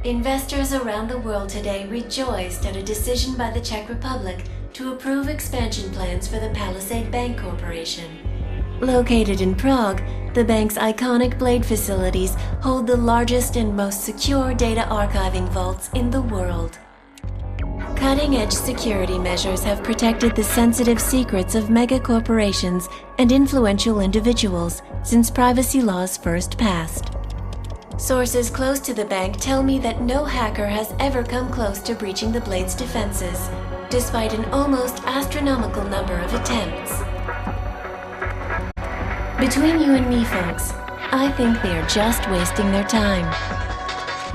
Investors around the world today rejoiced at a decision by the Czech Republic to approve expansion plans for the Palisade Bank Corporation. Located in Prague, the bank's iconic Blade facilities hold the largest and most secure data archiving vaults in the world. Cutting-edge security measures have protected the sensitive secrets of mega corporations and influential individuals since privacy laws first passed. Sources close to the bank tell me that no hacker has ever come close to breaching the Blade's defenses, despite an almost astronomical number of attempts. Between you and me, folks, I think they are just wasting their time.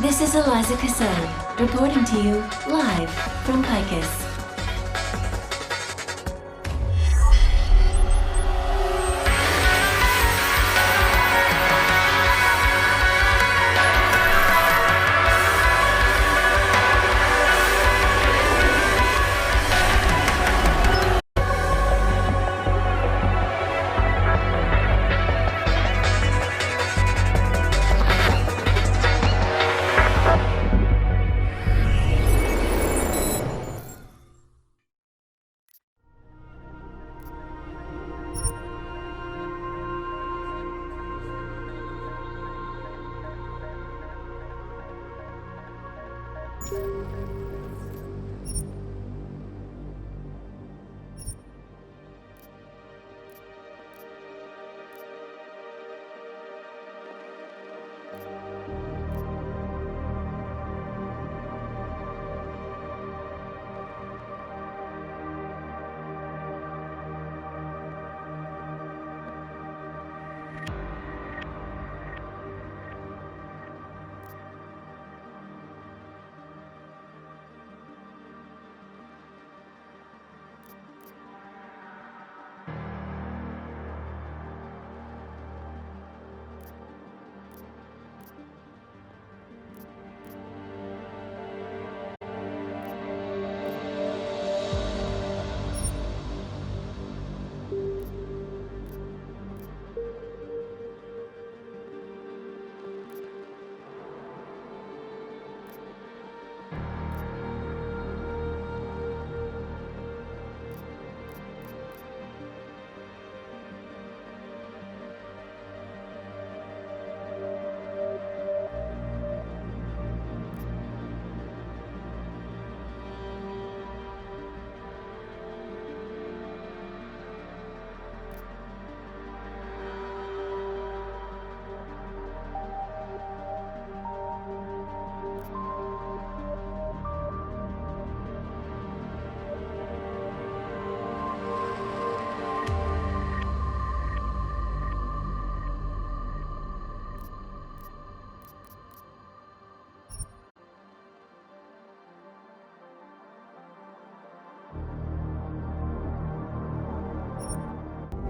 This is Eliza Cassell, reporting to you live from Picus.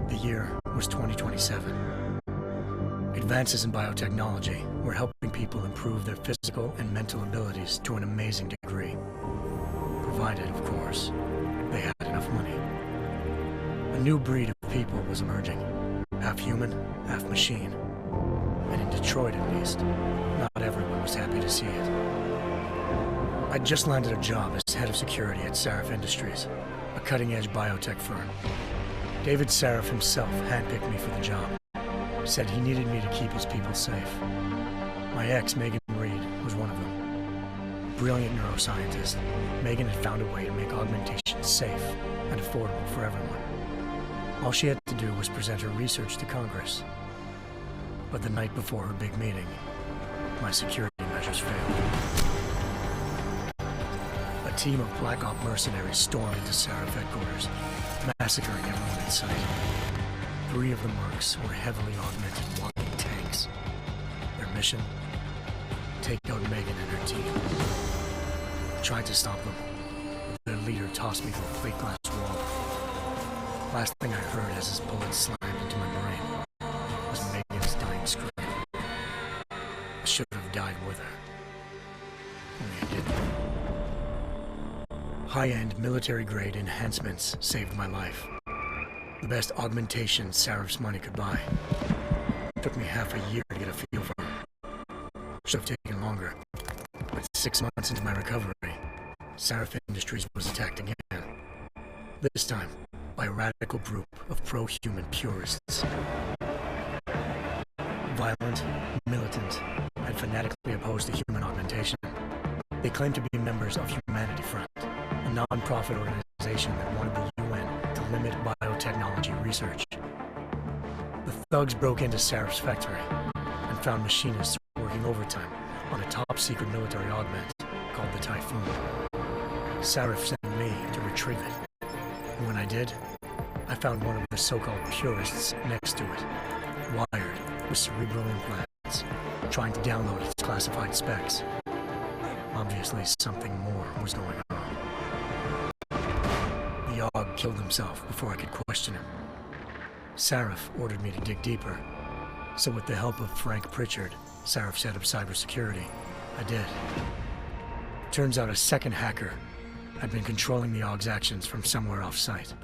The year was 2027. Advances in biotechnology were helping people improve their physical and mental abilities to an amazing degree. Provided, of course, they had enough money. A new breed of people was emerging. Half human, half machine. And in Detroit at least, not everyone was happy to see it. I'd just landed a job as head of security at Sarif Industries, a cutting-edge biotech firm. David Sarif himself handpicked me for the job. Said he needed me to keep his people safe. My ex, Megan Reed, was one of them. Brilliant neuroscientist, Megan had found a way to make augmentation safe and affordable for everyone. All she had to do was present her research to Congress. But the night before her big meeting, my security measures failed. A team of Black Op mercenaries stormed into Sarif headquarters, massacring everyone in sight. 3 of the mercs were heavily augmented walking tanks. Their mission? Take out Megan and her team. I tried to stop them, but their leader tossed me through a plate glass wall. Last thing I heard as his bullet slammed into my brain was Megan's dying scream. I should have died with her. Only I didn't. High-end military-grade enhancements saved my life. The best augmentation Sarif's money could buy. It took me half a year to get a feel for it. Should have taken longer, but 6 months into my recovery, Sarif Industries was attacked again. This time, by a radical group of pro-human purists. Violent, militant, and fanatically opposed to human augmentation. They claimed to be members of Humanity Front, a non-profit organization that wanted the UN to limit biotechnology research. The thugs broke into Sarif's factory and found machinists working overtime on a top-secret military augment called the Typhoon. Sarif sent me to retrieve it. And when I did, I found one of the so-called purists next to it, wired with cerebral implants, trying to download its classified specs. Obviously, something more was going on. The Aug killed himself before I could question him. Sarif ordered me to dig deeper, so with the help of Frank Pritchard, Sarif's head of cybersecurity, I did. Turns out a second hacker had been controlling the Aug's actions from somewhere off-site.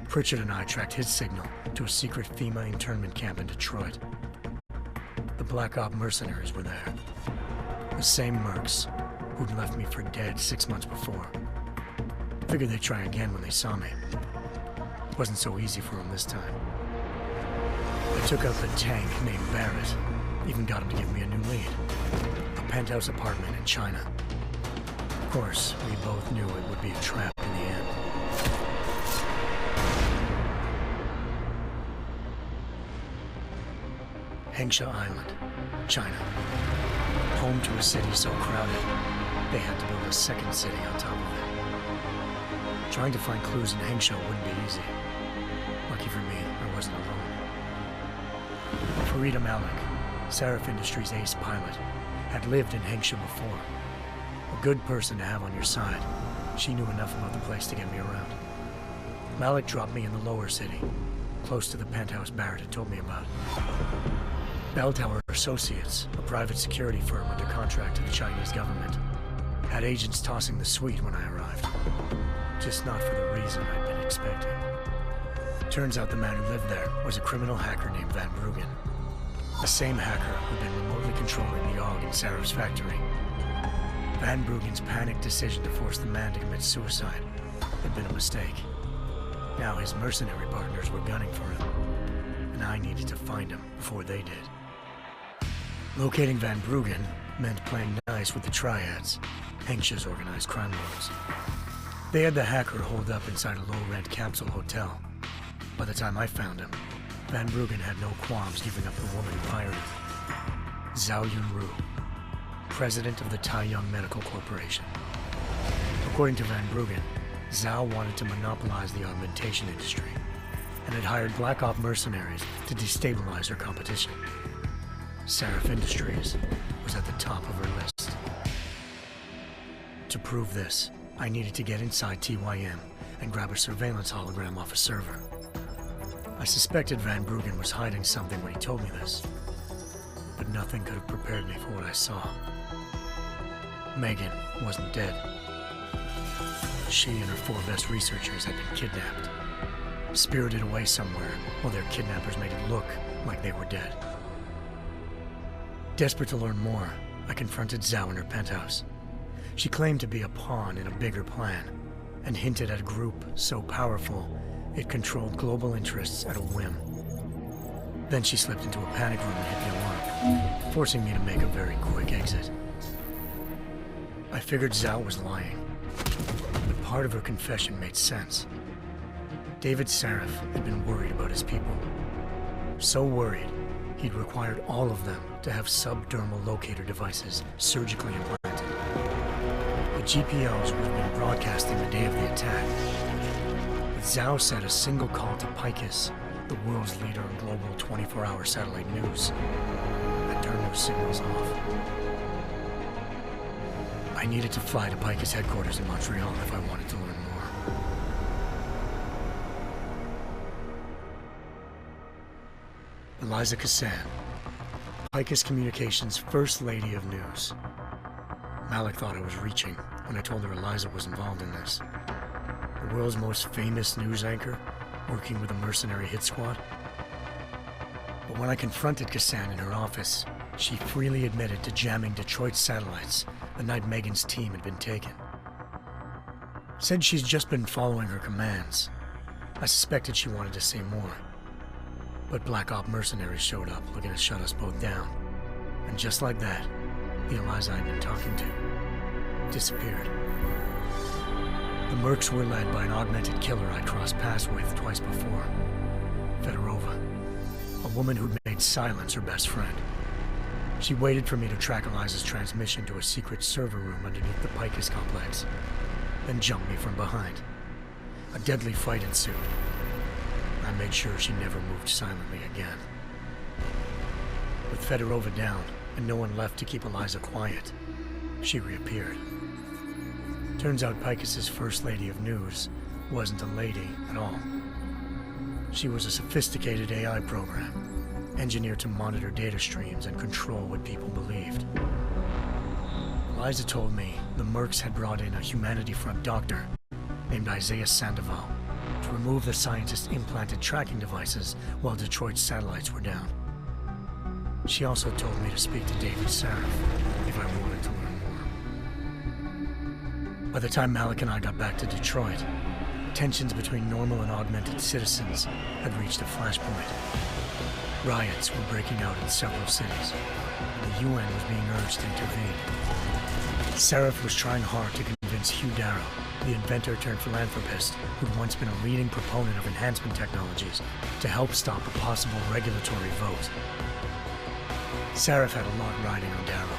Pritchard and I tracked his signal to a secret FEMA internment camp in Detroit. The Black Op mercenaries were there. The same mercs who'd left me for dead 6 months before. Figured they'd try again when they saw me. Wasn't so easy for them this time. I took out the tank named Barrett. Even got him to give me a new lead. A penthouse apartment in China. Of course, we both knew it would be a trap in the end. Hengsha Island, China. Home to a city so crowded, they had to build a second city on top of it. Trying to find clues in Hengsha wouldn't be easy. Lucky for me, I wasn't alone. Farida Malik, Sarif Industries' ace pilot, had lived in Hengsha before. A good person to have on your side. She knew enough about the place to get me around. Malik dropped me in the lower city, close to the penthouse Barrett had told me about. Bell Tower Associates, a private security firm under contract to the Chinese government, had agents tossing the suite when I arrived. Just not for the reason I'd been expecting. Turns out the man who lived there was a criminal hacker named Van Bruggen. The same hacker who'd been remotely controlling the Aug in Sarif's factory. Van Bruggen's panicked decision to force the man to commit suicide had been a mistake. Now his mercenary partners were gunning for him, and I needed to find him before they did. Locating Van Bruggen meant playing nice with the Triads, Hengsha's organized crime lords. They had the hacker holed up inside a low-rent capsule hotel. By the time I found him, Van Bruggen had no qualms giving up the woman who hired him. Zhao Yunru, president of the Taiyang Medical Corporation. According to Van Bruggen, Zhao wanted to monopolize the augmentation industry and had hired Black Op mercenaries to destabilize her competition. Sarif Industries was at the top of her list. To prove this, I needed to get inside TYM and grab a surveillance hologram off a server. I suspected Van Bruggen was hiding something when he told me this, but nothing could have prepared me for what I saw. Megan wasn't dead. She and her 4 best researchers had been kidnapped, spirited away somewhere while their kidnappers made it look like they were dead. Desperate to learn more, I confronted Zhao in her penthouse. She claimed to be a pawn in a bigger plan, and hinted at a group so powerful it controlled global interests at a whim. Then she slipped into a panic room and hit the alarm, forcing me to make a very quick exit. I figured Zhao was lying, but part of her confession made sense. David Sarif had been worried about his people. So worried, he'd required all of them to have subdermal locator devices surgically implanted. The GPOs would have been broadcasting the day of the attack. But Zhao said a single call to Picus, the world's leader in global 24-hour satellite news, had turned those signals off. I needed to fly to Picus headquarters in Montreal if I wanted to learn more. Eliza Cassan, Picus Communications' First Lady of News. Malik thought I was reaching when I told her Eliza was involved in this. The world's most famous news anchor, working with a mercenary hit squad. But when I confronted Cassan in her office, She freely admitted to jamming Detroit's satellites the night Megan's team had been taken. Said she's just been following her commands. I suspected she wanted to say more. But Black Op mercenaries showed up looking to shut us both down. And just like that, the Eliza I'd been talking to disappeared. The mercs were led by an augmented killer I crossed paths with twice before. Fedorova, a woman who'd made silence her best friend. She waited for me to track Eliza's transmission to a secret server room underneath the Picus complex, then jumped me from behind. A deadly fight ensued. I made sure she never moved silently again. With Fedorova down, and no one left to keep Eliza quiet, she reappeared. Turns out Picus's First Lady of News wasn't a lady at all. She was a sophisticated AI program, engineered to monitor data streams and control what people believed. Eliza told me the mercs had brought in a Humanity Front doctor named Isaiah Sandoval to remove the scientist's implanted tracking devices while Detroit's satellites were down. She also told me to speak to David Sarif if I wanted to learn more. By the time Malik and I got back to Detroit, tensions between normal and augmented citizens had reached a flashpoint. Riots were breaking out in several cities, and the UN was being urged to intervene. Sarif was trying hard to convince Hugh Darrow, the inventor-turned-philanthropist who'd once been a leading proponent of enhancement technologies, to help stop a possible regulatory vote. Sarif had a lot riding on Darrow.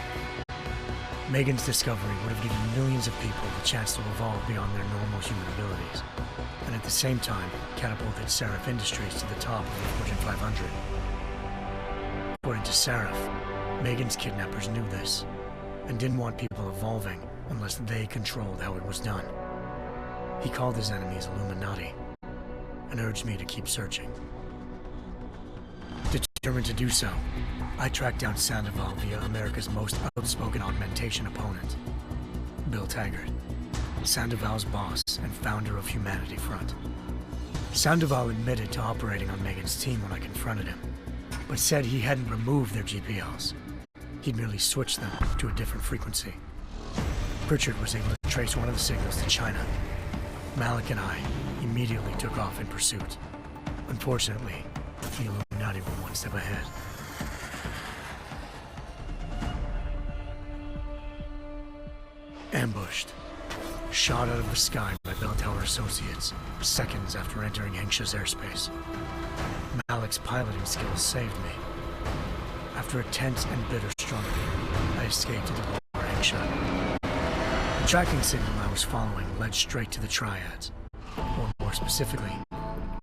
Megan's discovery would have given millions of people the chance to evolve beyond their normal human abilities, and at the same time catapulted Sarif Industries to the top of the Fortune 500. According to Sarif, Megan's kidnappers knew this, and didn't want people evolving unless they controlled how it was done. He called his enemies Illuminati, and urged me to keep searching. Determined to do so, I tracked down Sandoval via America's most outspoken augmentation opponent, Bill Taggart, Sandoval's boss and founder of Humanity Front. Sandoval admitted to operating on Megan's team when I confronted him, but said he hadn't removed their GPLs. He'd merely switched them to a different frequency. Pritchard was able to trace one of the signals to China. Malik and I immediately took off in pursuit. Unfortunately, the Illuminati were one step ahead. Ambushed. Shot out of the sky by Bell Tower Associates, seconds after entering Hengsha's airspace. Malik's piloting skills saved me. After a tense and bitter struggle, I escaped to the lower Hengsha. The tracking signal I was following led straight to the Triads, or more specifically,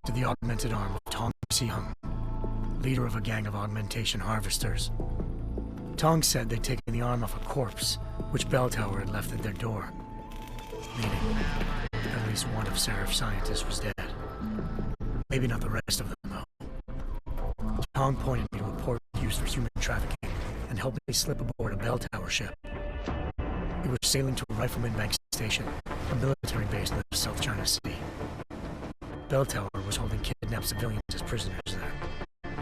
to the augmented arm of Tong Si-hung, leader of a gang of augmentation harvesters. Tong said they'd taken the arm off a corpse, which Bell Tower had left at their door, meaning at least one of Sarif's scientists was dead. Maybe not the rest of them, though. Tong pointed me to a port used for human trafficking and helped me slip aboard a Bell Tower ship. It was sailing to a Rifleman Bank station, a military base in the South China Sea. Bell Tower was holding kidnapped civilians as prisoners there,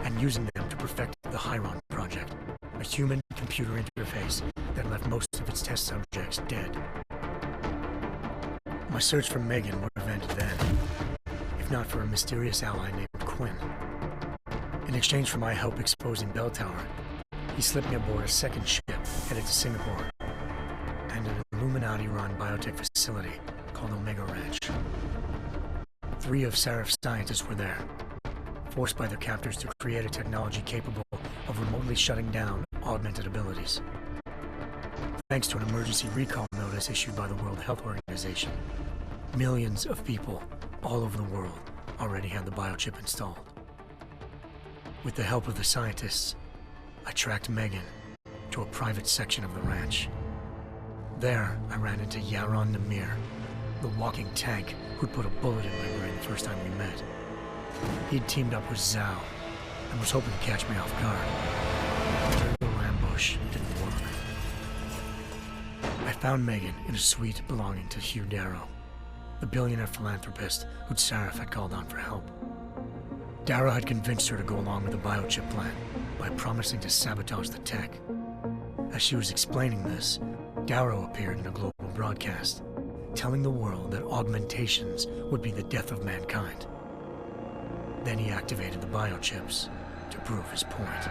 and using them to perfect the Chiron project, a human-computer interface that left most of its test subjects dead. My search for Megan would have ended then, if not for a mysterious ally named Quinn. In exchange for my help exposing Bell Tower, he slipped me aboard a second ship headed to Singapore and an Illuminati-run biotech facility called Omega Ranch. 3 of Sarif's scientists were there, forced by their captors to create a technology capable of remotely shutting down augmented abilities. Thanks to an emergency recall notice issued by the World Health Organization, millions of people all over the world already had the biochip installed. With the help of the scientists, I tracked Megan to a private section of the ranch. There, I ran into Yaron Namir, the walking tank who'd put a bullet in my brain the first time we met. He'd teamed up with Zhao and was hoping to catch me off guard. The little ambush didn't work. I found Megan in a suite belonging to Hugh Darrow, the billionaire philanthropist who'd Sarif had called on for help. Darrow had convinced her to go along with the biochip plan, by promising to sabotage the tech. As she was explaining this, Darrow appeared in a global broadcast, telling the world that augmentations would be the death of mankind. Then he activated the biochips to prove his point.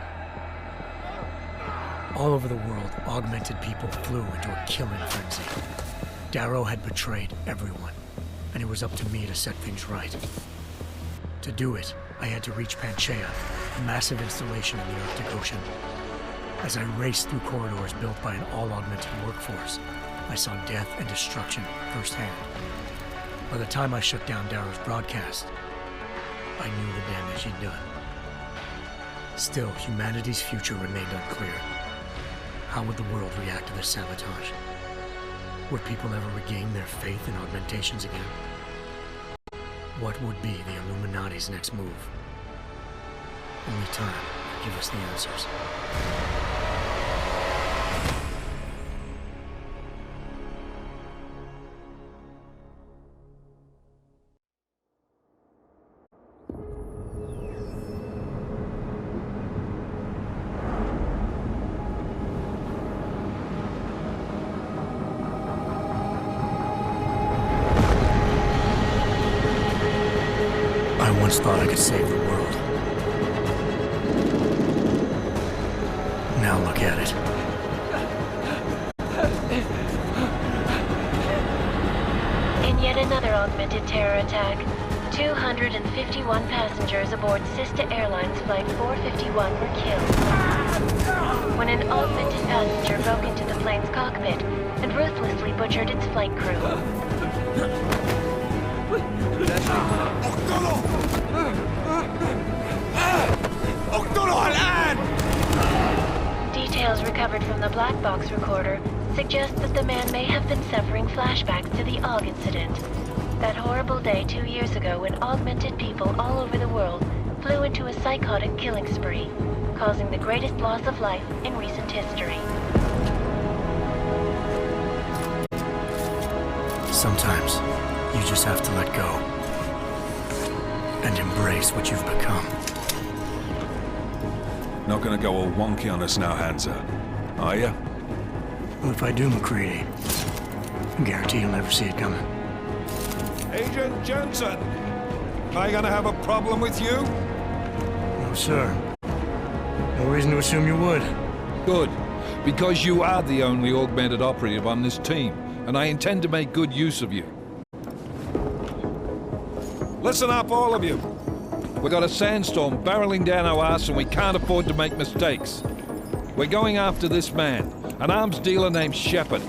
All over the world, augmented people flew into a killing frenzy. Darrow had betrayed everyone, and it was up to me to set things right. To do it, I had to reach Panchaea, a massive installation in the Arctic Ocean. As I raced through corridors built by an all-augmented workforce, I saw death and destruction firsthand. By the time I shut down Darrow's broadcast, I knew the damage he'd done. Still, humanity's future remained unclear. How would the world react to this sabotage? Would people ever regain their faith in augmentations again? What would be the Illuminati's next move? Only time could give us the answers. I once thought I could save the world. Now look at it. In yet another augmented terror attack, 251 passengers aboard Sister Airlines Flight 451 were killed when an augmented passenger broke into the plane's cockpit and ruthlessly butchered its flight crew. Details recovered from the black box recorder suggest that the man may have been suffering flashbacks to the AUG incident. That horrible day 2 years ago when augmented people all over the world flew into a psychotic killing spree, causing the greatest loss of life in recent history. Sometimes, you just have to let go. And embrace what you've become. Not gonna go all wonky on us now, Hansa, are ya? Well, if I do, McCready, I guarantee you'll never see it coming. Agent Jensen! Am I gonna have a problem with you? No, sir. No reason to assume you would. Good, because you are the only augmented operative on this team, and I intend to make good use of you. Listen up, all of you. We got a sandstorm barreling down our arse and we can't afford to make mistakes. We're going after this man, an arms dealer named Shepard.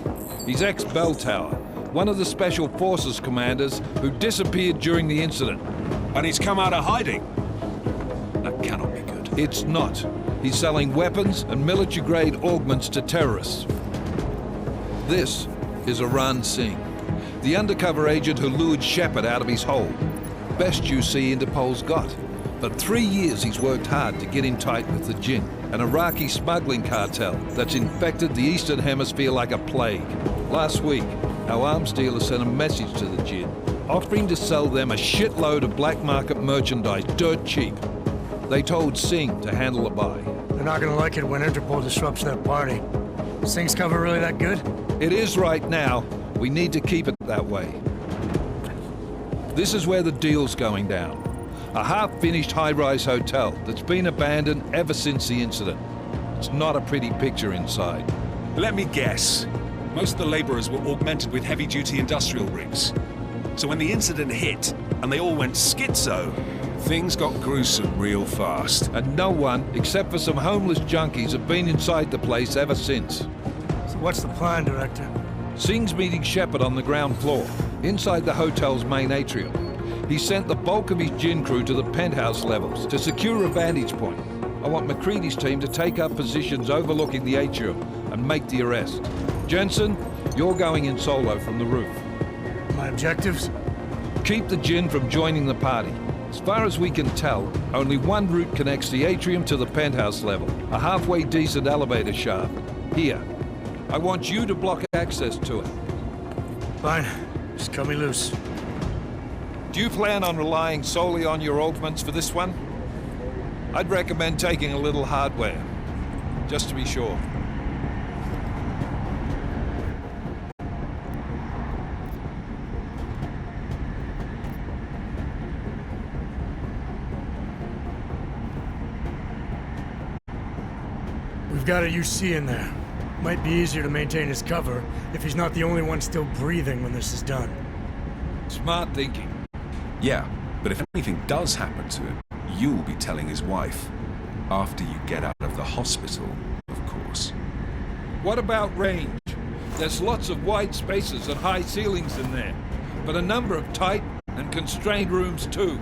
He's ex-Bell Tower, one of the Special Forces commanders who disappeared during the incident. And he's come out of hiding. That cannot be good. It's not. He's selling weapons and military-grade augments to terrorists. This is Aran Singh, the undercover agent who lured Shepard out of his hole. Best you see Interpol's got. For 3 years he's worked hard to get in tight with the Jinn, an Iraqi smuggling cartel that's infected the Eastern Hemisphere like a plague. Last week, our arms dealer sent a message to the Jinn, offering to sell them a shitload of black market merchandise dirt cheap. They told Singh to handle the buy. They're not gonna like it when Interpol disrupts their party. Singh's cover really that good? It is right now. We need to keep it that way. This is where the deal's going down. A half-finished high-rise hotel that's been abandoned ever since the incident. It's not a pretty picture inside. Let me guess. Most of the laborers were augmented with heavy-duty industrial rigs. So when the incident hit, and they all went schizo, things got gruesome real fast. And no one, except for some homeless junkies, have been inside the place ever since. So what's the plan, Director? Singh's meeting Shepard on the ground floor, inside the hotel's main atrium. He sent the bulk of his Jinn crew to the penthouse levels to secure a vantage point. I want McCready's team to take up positions overlooking the atrium and make the arrest. Jensen, you're going in solo from the roof. My objectives? Keep the Jinn from joining the party. As far as we can tell, only one route connects the atrium to the penthouse level, a halfway decent elevator shaft. Here. I want you to block access to it. Fine. Just cut me loose. Do you plan on relying solely on your augments for this one? I'd recommend taking a little hardware, just to be sure. We've got a UC in there. Might be easier to maintain his cover if he's not the only one still breathing when this is done. Smart thinking. Yeah, but if anything does happen to him, you'll be telling his wife. After you get out of the hospital, of course. What about range? There's lots of wide spaces and high ceilings in there, but a number of tight and constrained rooms too.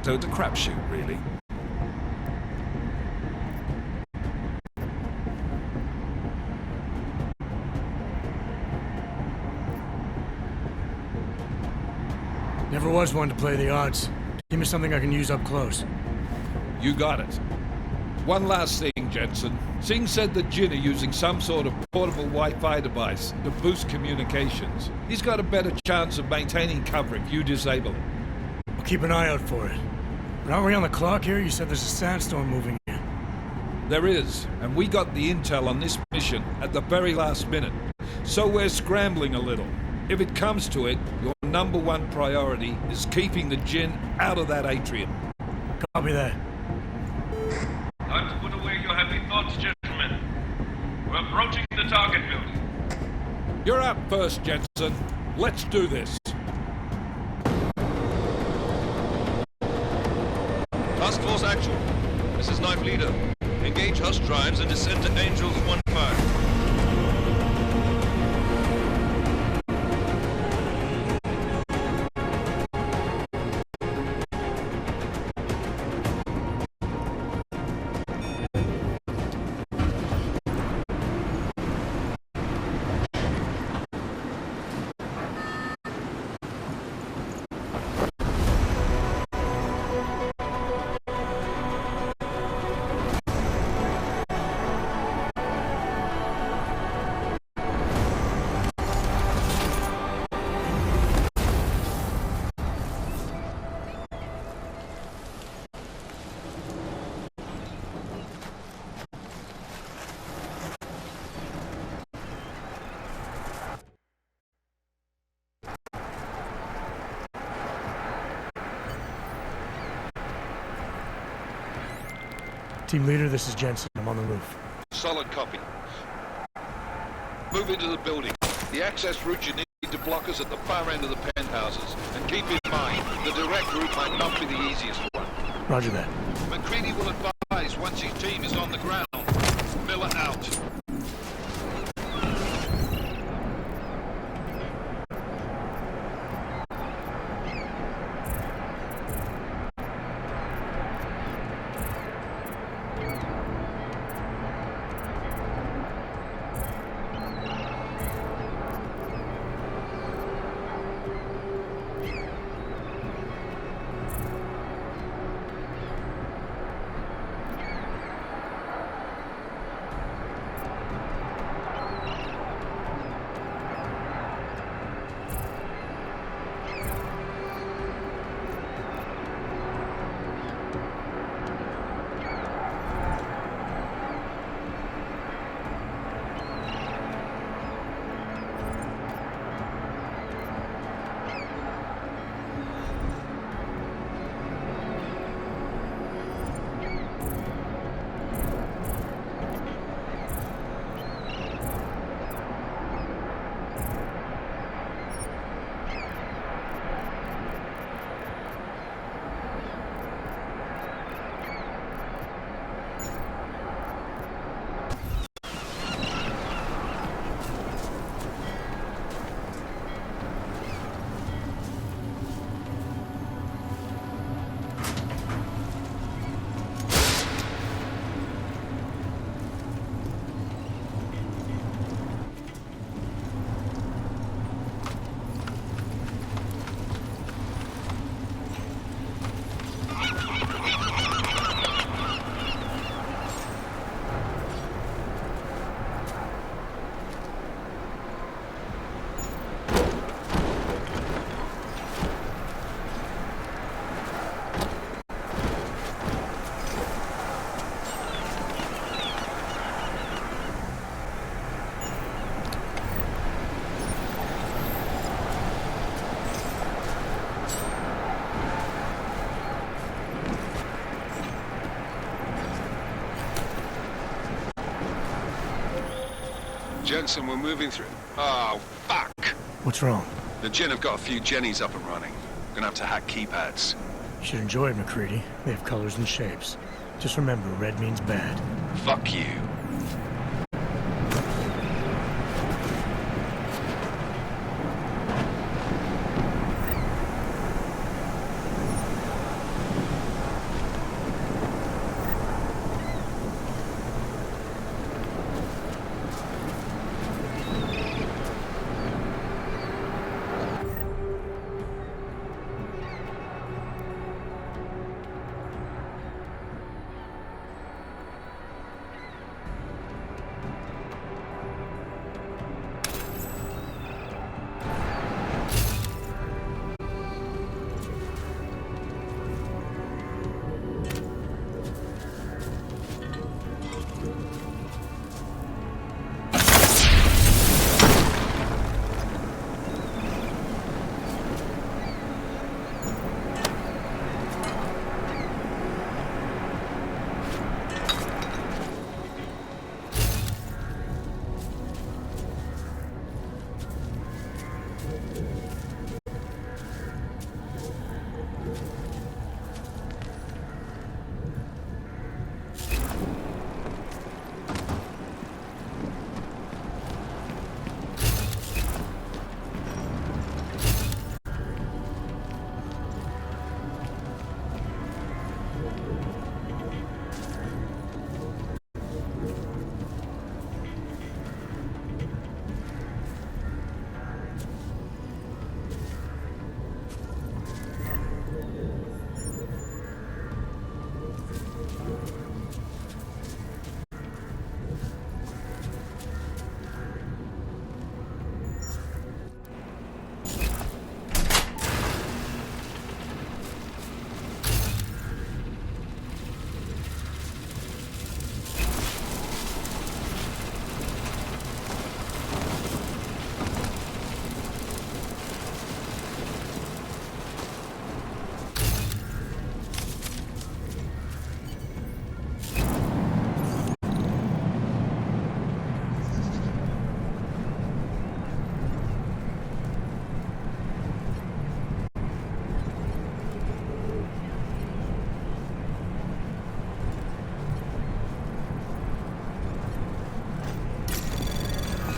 So it's a crapshoot, really. Never was one to play the odds. Give me something I can use up close. You got it. One last thing, Jensen. Singh said that Jin are using some sort of portable Wi-Fi device to boost communications. He's got a better chance of maintaining cover if you disable it. I'll keep an eye out for it. But aren't we on the clock here? You said there's a sandstorm moving in. There is, and we got the intel on this mission at the very last minute. So we're scrambling a little. If it comes to it, your number one priority is keeping the Jinn out of that atrium. Copy that. Time to put away your heavy thoughts, gentlemen. We're approaching the target building. You're up first, Jensen. Let's do this. Task Force Actual. This is Knife Leader. Engage Hush drives and descend to Angels 1-5. Team leader, this is Jensen. I'm on the roof. Solid copy. Move into the building. The access route you need to block us at the far end of the penthouses. And keep in mind, the direct route might not be the easiest one. Roger that. McCready will advise once his team is on the ground. Miller out. Jensen, we're moving through. Oh, fuck! What's wrong? The Jinn have got a few Jennies up and running. Gonna have to hack keypads. You should enjoy it, McCready. They have colors and shapes. Just remember, red means bad. Fuck you.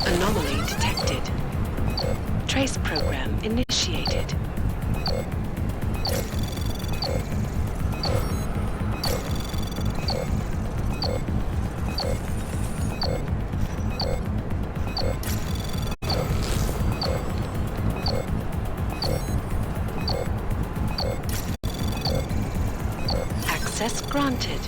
Anomaly detected. Trace program initiated. Access granted.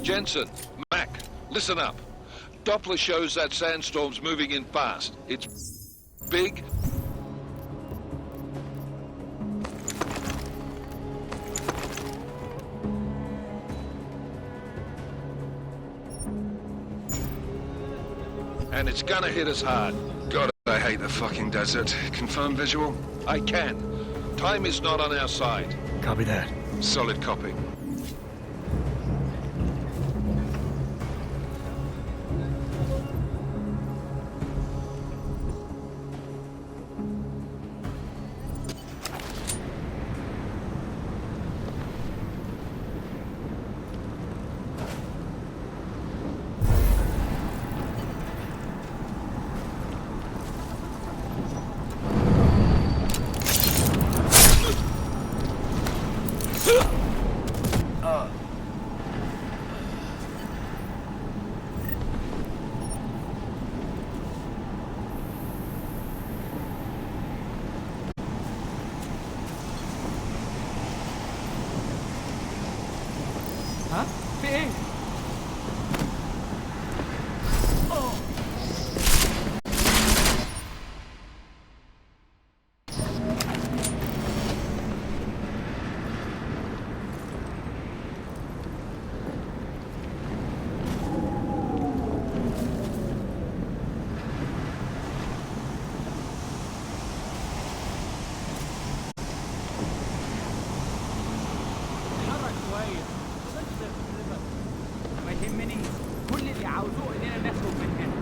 Jensen, Mac, listen up. Doppler shows that sandstorm's moving in fast. It's big. And it's gonna hit us hard. God, I hate the fucking desert. Confirm visual? I can. Time is not on our side. Copy that. Solid copy. ها؟ في ايه؟ اتحرك شوية. ما يهمني كل اللي عاوزوه اننا نخرج من هنا.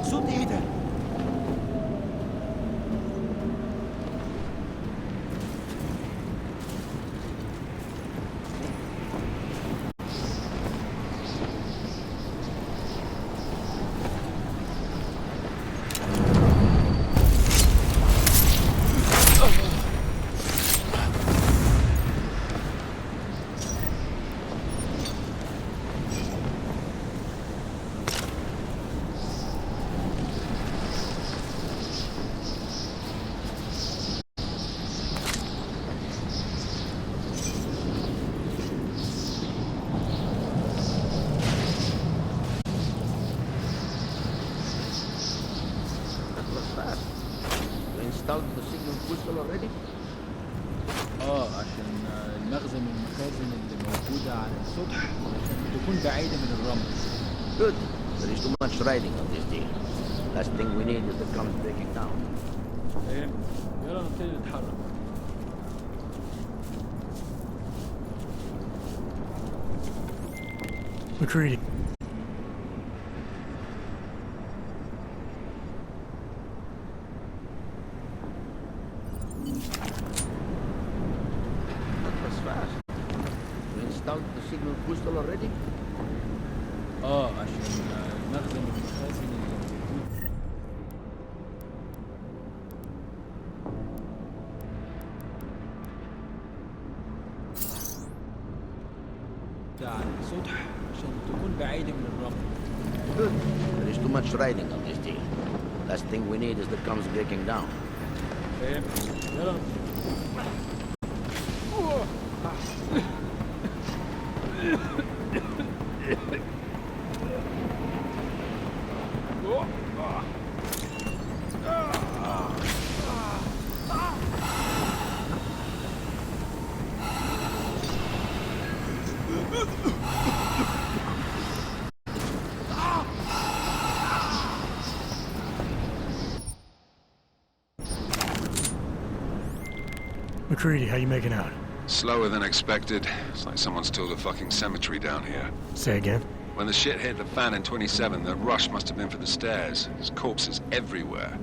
صوت ايه ده؟ عشان المخزن من المخازن اللي موجودة على السطح عشان تكون بعيدة من الرمل. Good. There is too much riding on this deal. Last thing we need is the guns breaking down. فاهم؟ يلا نبتدي نتحرك. McCready. That was fast. You installed the signal booster already? عشان المخزن من المخازن اللي موجودة على السطح عشان تكون بعيدة من الرمل. Good. There is There's too much riding on this deal. Last thing we need is the guns breaking down. يلا. McCready, how you making out? Slower than expected. It's like someone's tilled a fucking cemetery down here. Say again? When the shit hit the fan in 27, the rush must have been for the stairs. There's corpses everywhere.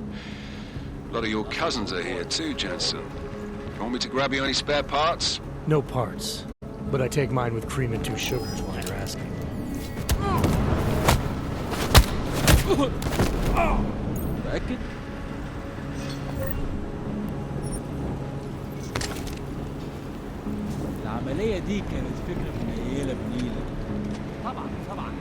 A lot of your cousins are here too, Jensen. You want me to grab you any spare parts? No parts. But I take mine with cream and 2 sugars while you're asking. متأكد؟ العملية دي كانت فكرة منيلة بنيلة. طبعا طبعا.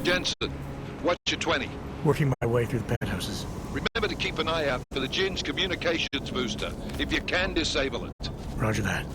Jensen, what's your 20? Working my way through the penthouses. Remember to keep an eye out for the Jin's communications booster. If you can, disable it. Roger that.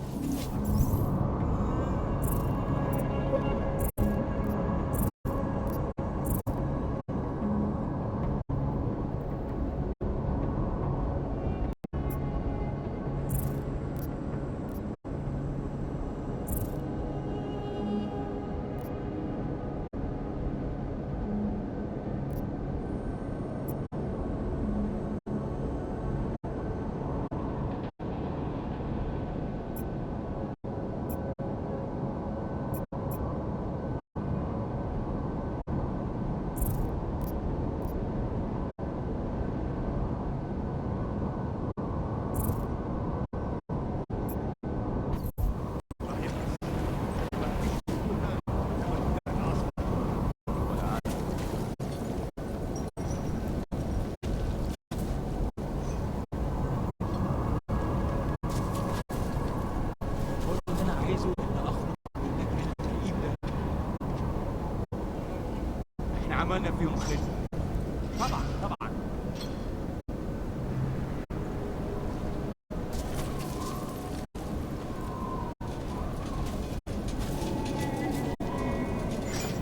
عملنا فيهم خزي. طبعا طبعا.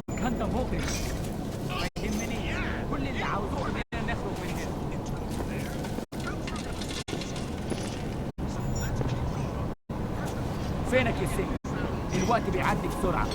كان ده موقف ما يهمني، كل اللي عاوزوه اننا نخرج من هنا. فينك يا سيدي؟ الوقت بيعدي بسرعه.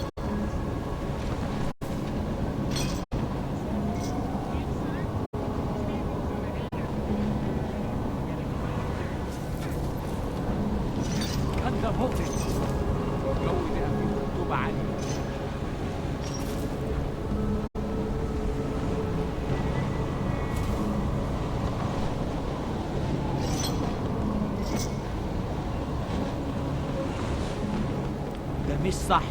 مش صح.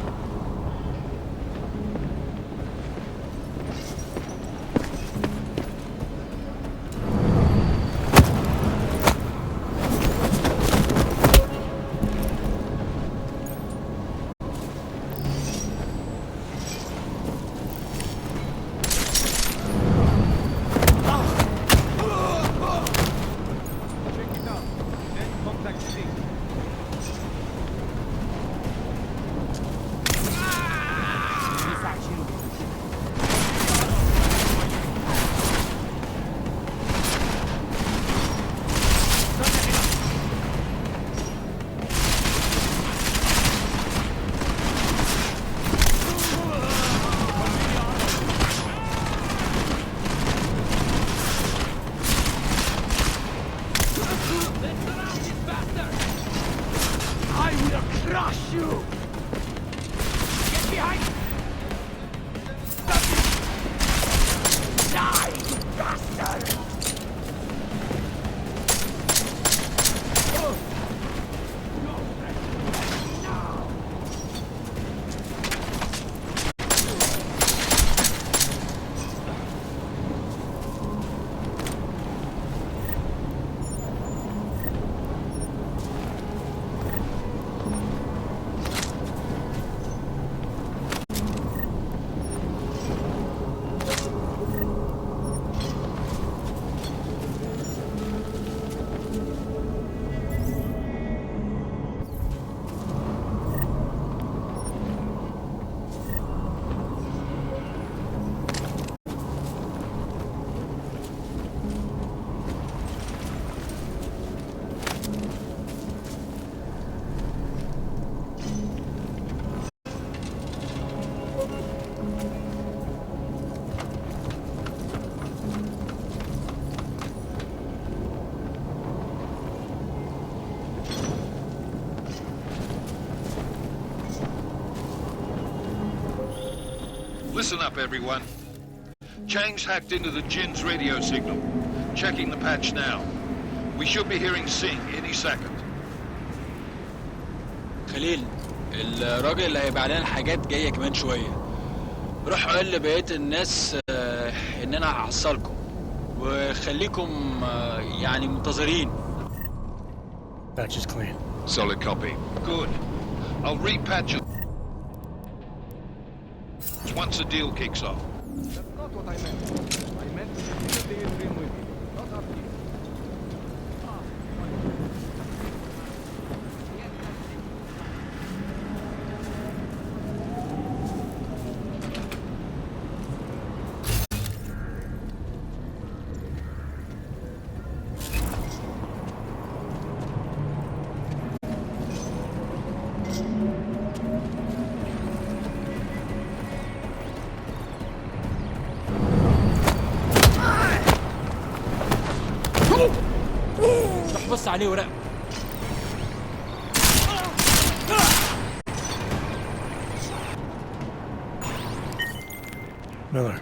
crush you! Get behind! Die, you bastard! Listen up, everyone. Chang's hacked into the Jin's radio signal. Checking the patch now. We should be hearing Singh any second. خليل الراجل اللي هيبقى علينا الحاجات جايه كمان شويه. روح قول لبقيه الناس ان انا هحصلكم وخليكم يعني منتظرين. Patch is clean. Solid copy. Good. I'll repatch it once the deal kicks off. That's not what I meant. I meant to leave the dream with you, not up here. بص عليه وراقبه. Miller,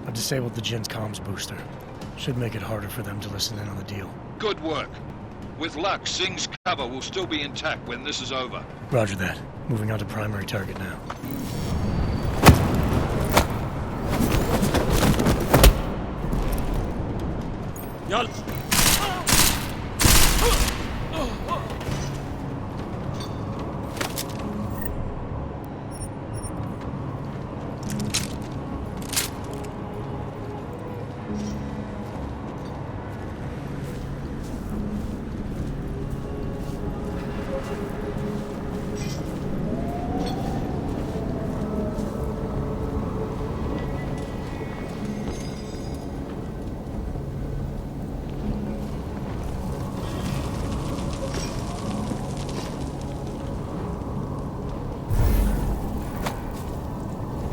I've disabled the Jin's comms booster. Should make it harder for them to listen in on the deal. Good work. With luck, Singh's cover will still be intact when this is over. Roger that. Moving on to primary target now. يلا.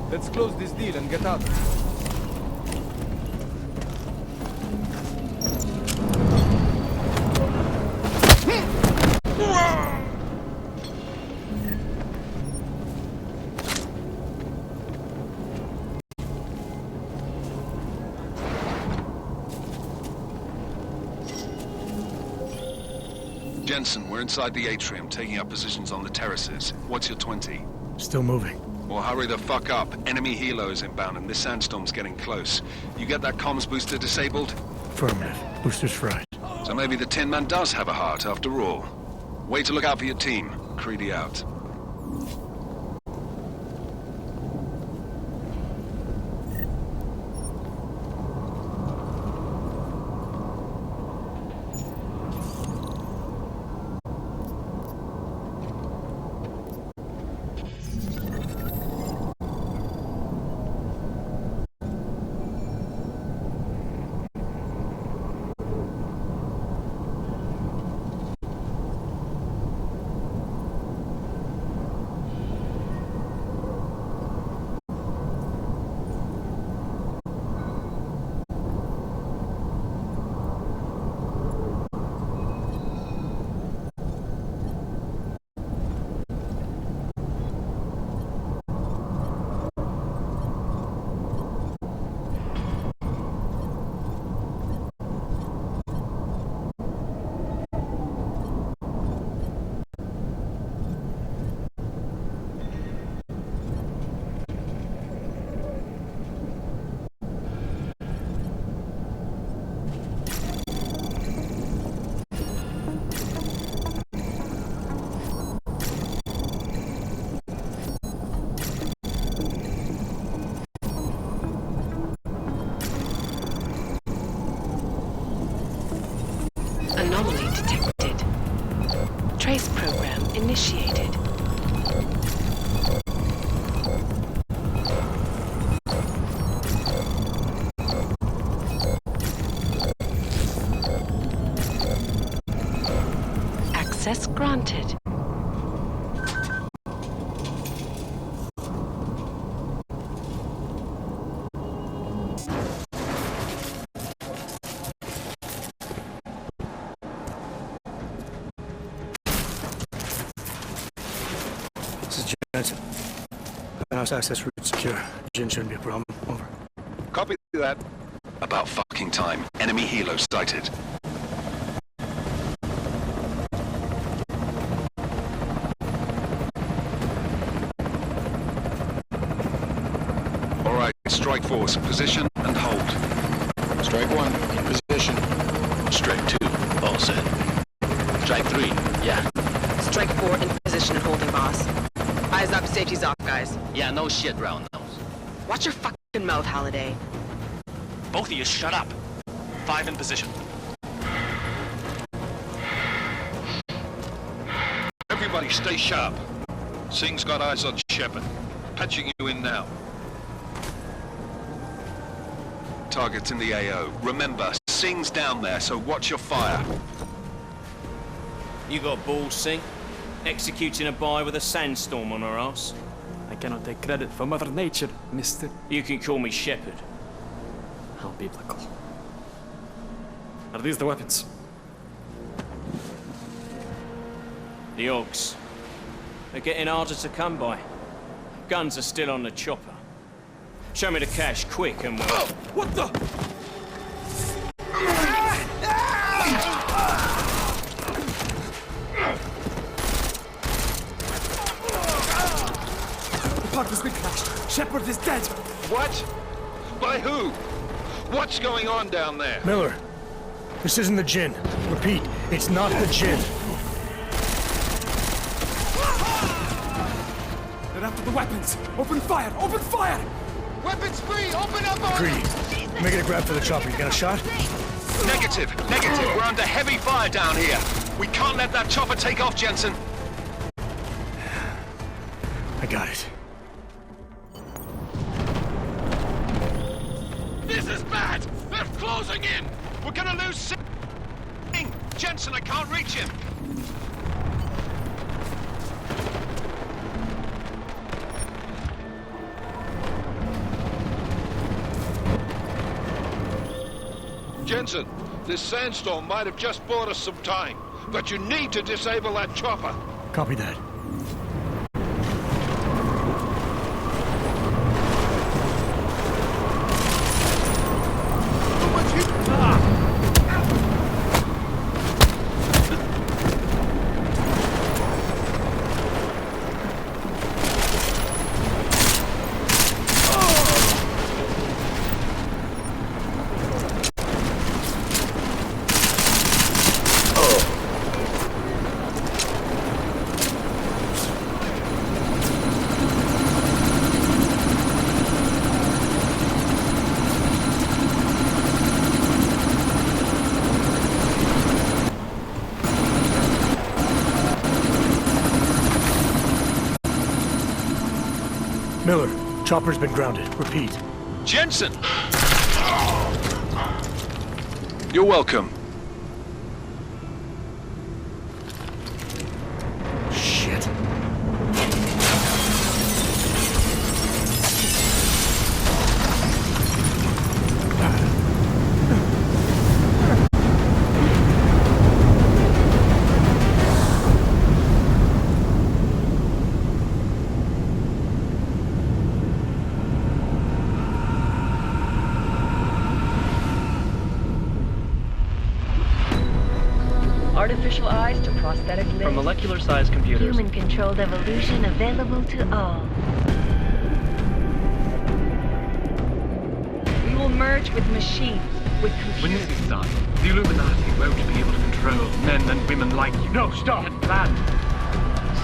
Let's close this deal and get out. Jensen, we're inside the atrium, taking up positions on the terraces. What's your 20? Still moving. Well, hurry the fuck up. Enemy helo is inbound and this sandstorm's getting close. You get that comms booster disabled? Affirmative. Booster's fried. So maybe the Tin Man does have a heart after all. Way to look out for your team. Creedy out. Anomaly detected. Trace program initiated. Access granted. This is Jensen. Penthouse access route secure. Jin shouldn't be a problem. Over. Copy that. About fucking time. Enemy helo sighted. All right, strike force, position and hold. Strike 1, in position. Strike 2, all set. Strike 3, yeah. Strike 4 in position and holding, boss. Eyes up, safety's off, guys. Yeah, no shit, round nose. Watch your fucking mouth, Holiday. Both of you shut up. 5 in position. Everybody stay sharp. Singh's got eyes on Shepard. Patching you in now. Target's in the AO. Remember, Singh's down there, so watch your fire. You got balls, Singh? Executing a buy with a sandstorm on her ass? I cannot take credit for Mother Nature, mister. You can call me Shepard. How biblical. Are these the weapons? The Ogs. They're getting harder to come by. Guns are still on the chopper. Show me the cash, quick, and we'll... Oh, what the? The park has been crashed. Shepard is dead. What? By who? What's going on down there? Miller, this isn't the Jinn. Repeat, it's not the Jinn. They're after the weapons. Open fire! Open fire! Weapons free! Open up on... Greedy, making a grab for the chopper. You got a shot? Negative. We're under heavy fire down here. We can't let that chopper take off, Jensen. I got it. This is bad! They're closing in! We're gonna lose Singh! Jensen, I can't reach him! Jensen, this sandstorm might have just bought us some time, but you need to disable that chopper. Copy that. Miller, chopper's been grounded. Repeat. Jensen! You're welcome. Shit. Artificial eyes to prosthetic limbs. From molecular-sized computers. Human-controlled evolution available to all. We will merge with machines, with computers. When this is done, the Illuminati won't be able to control men and women like you. No, stop! Had planned.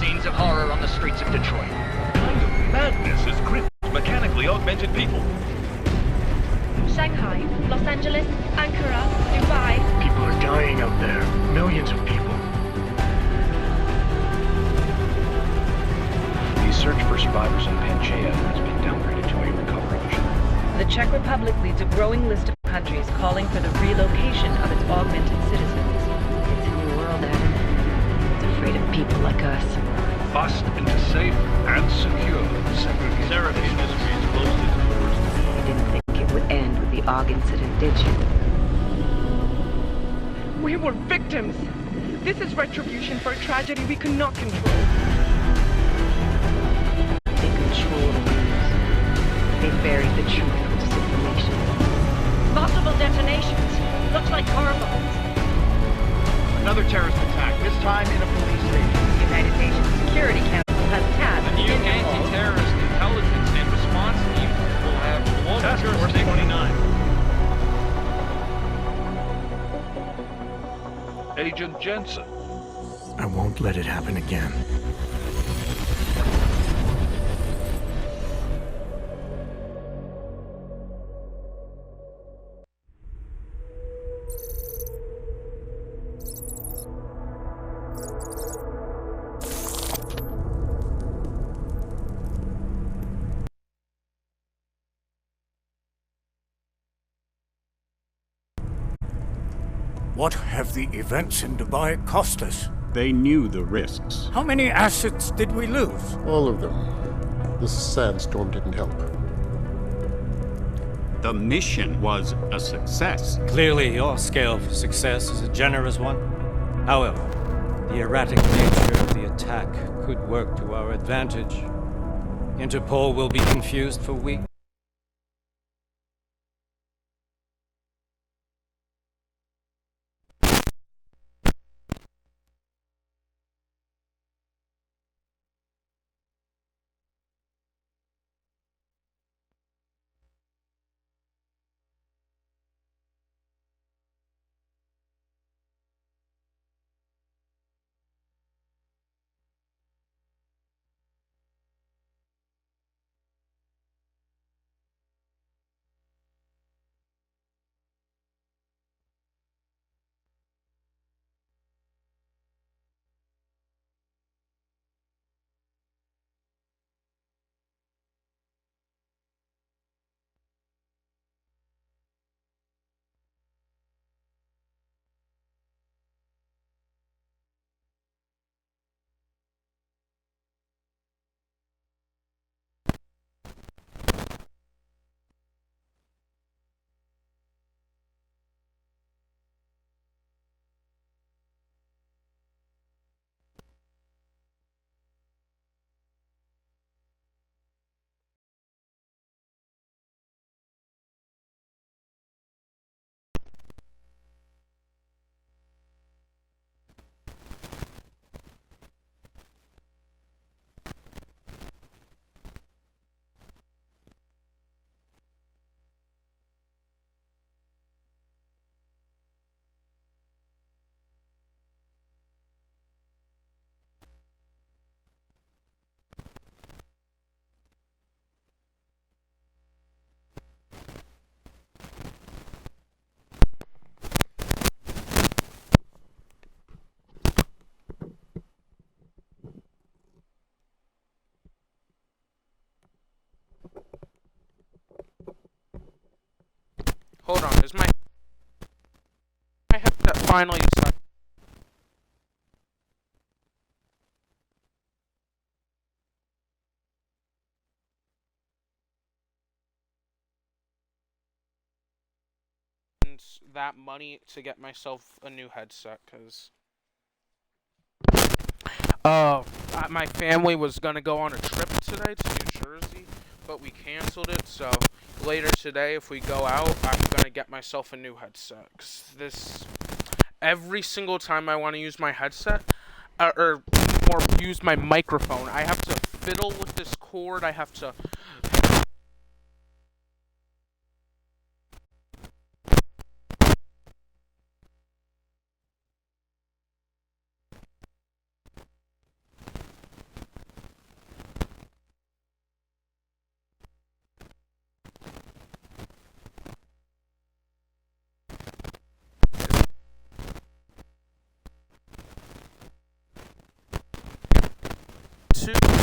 Scenes of horror on the streets of Detroit. Kind of madness is crypt mechanically augmented people. Shanghai, Los Angeles, Ankara, Dubai. People are dying out there. Millions of people. The search for survivors in Pangaea has been downgraded to a recovery mission. The Czech Republic leads a growing list of countries calling for the relocation of its augmented citizens. It's a new world, Adam. It's afraid of people like us. Bust into safe and secure segregation. Seraphine Industries closely towards the You didn't think it would end with the AUG incident, did you? We were victims. This is retribution for a tragedy we could not control. They control the news. They buried the truth with disinformation. Multiple detonations. Looks like car bombs. Another terrorist attack, this time in a police station. The United Nations Security Council has tasked The new anti-terrorist intelligence and response team will have global Task Force jurisdiction. 29. Agent Jensen. I won't let it happen again. What have the events in Dubai cost us? They knew the risks. How many assets did we lose? All of them. This sandstorm didn't help. The mission was a success. Clearly, your scale for success is a generous one. However, the erratic nature of the attack could work to our advantage. Interpol will be confused for weeks. Hold on, is my headset finally set? That money to get myself a new headset, because my family was gonna go on a trip today to New Jersey, but we canceled it, so later today, if we go out, I'm gonna get myself a new headset, because every single time I want to use my headset, or use my microphone, I have to fiddle with this cord, I have to too.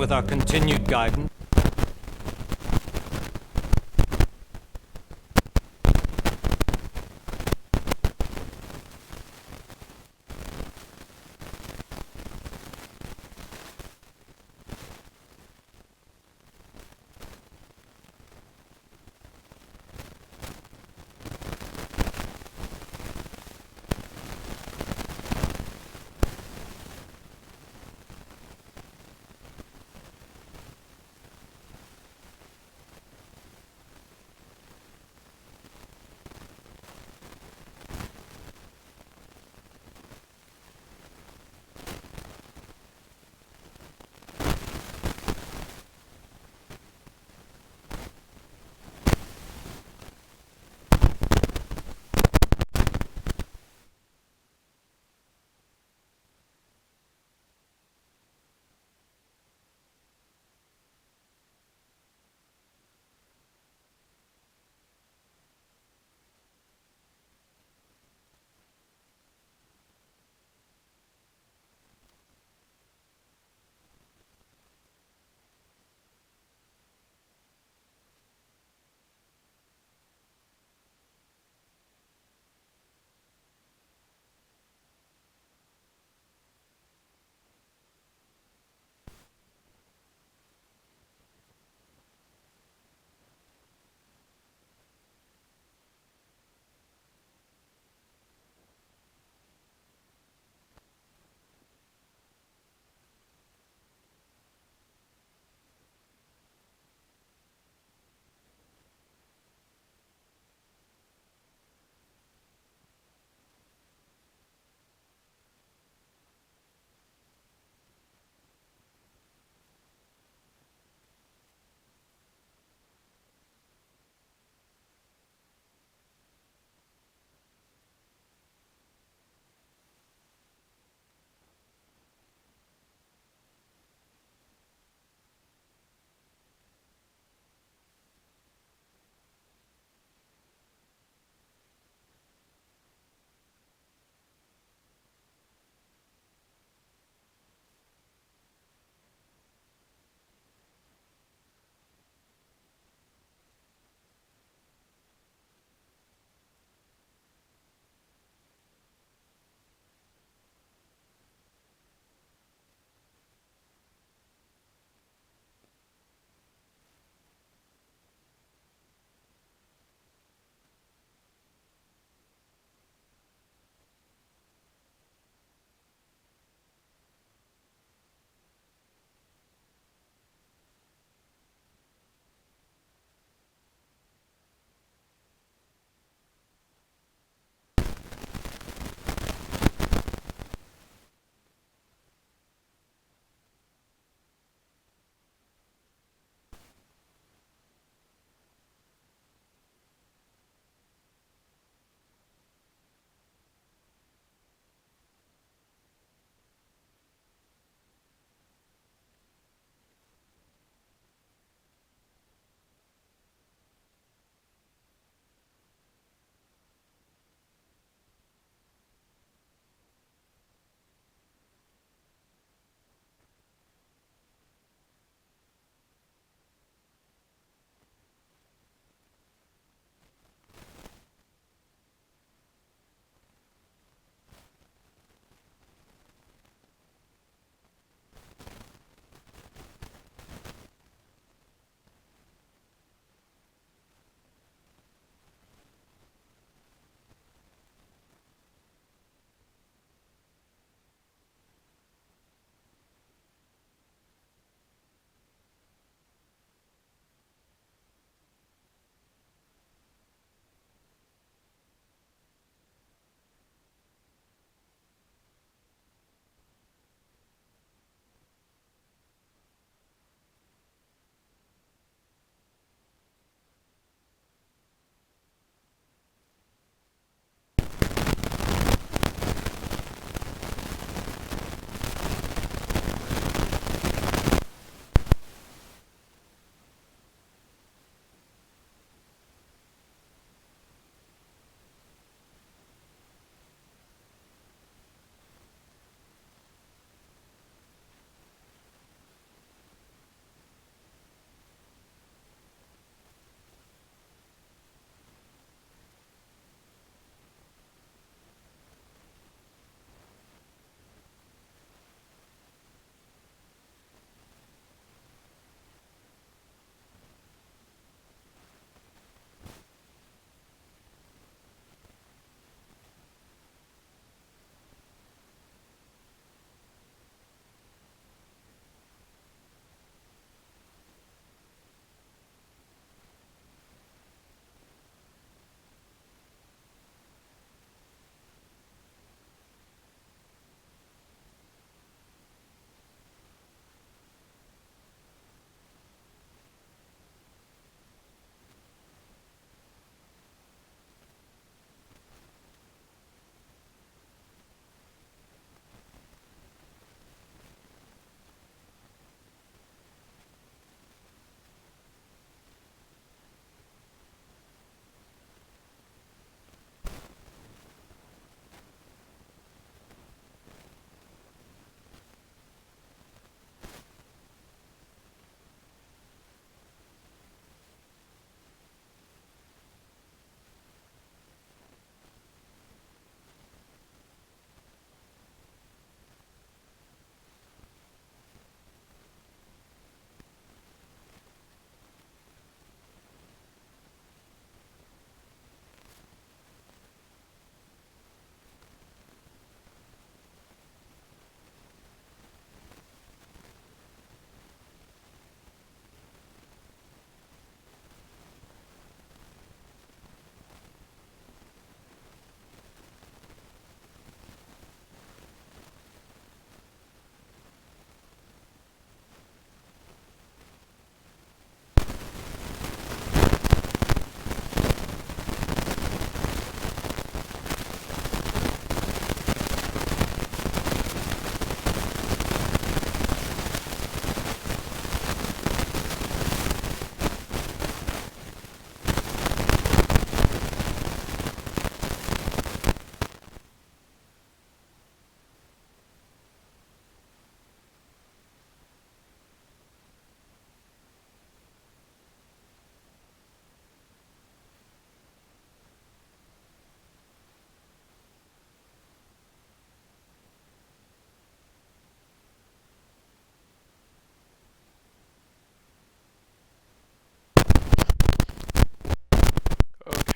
with our continued guidance.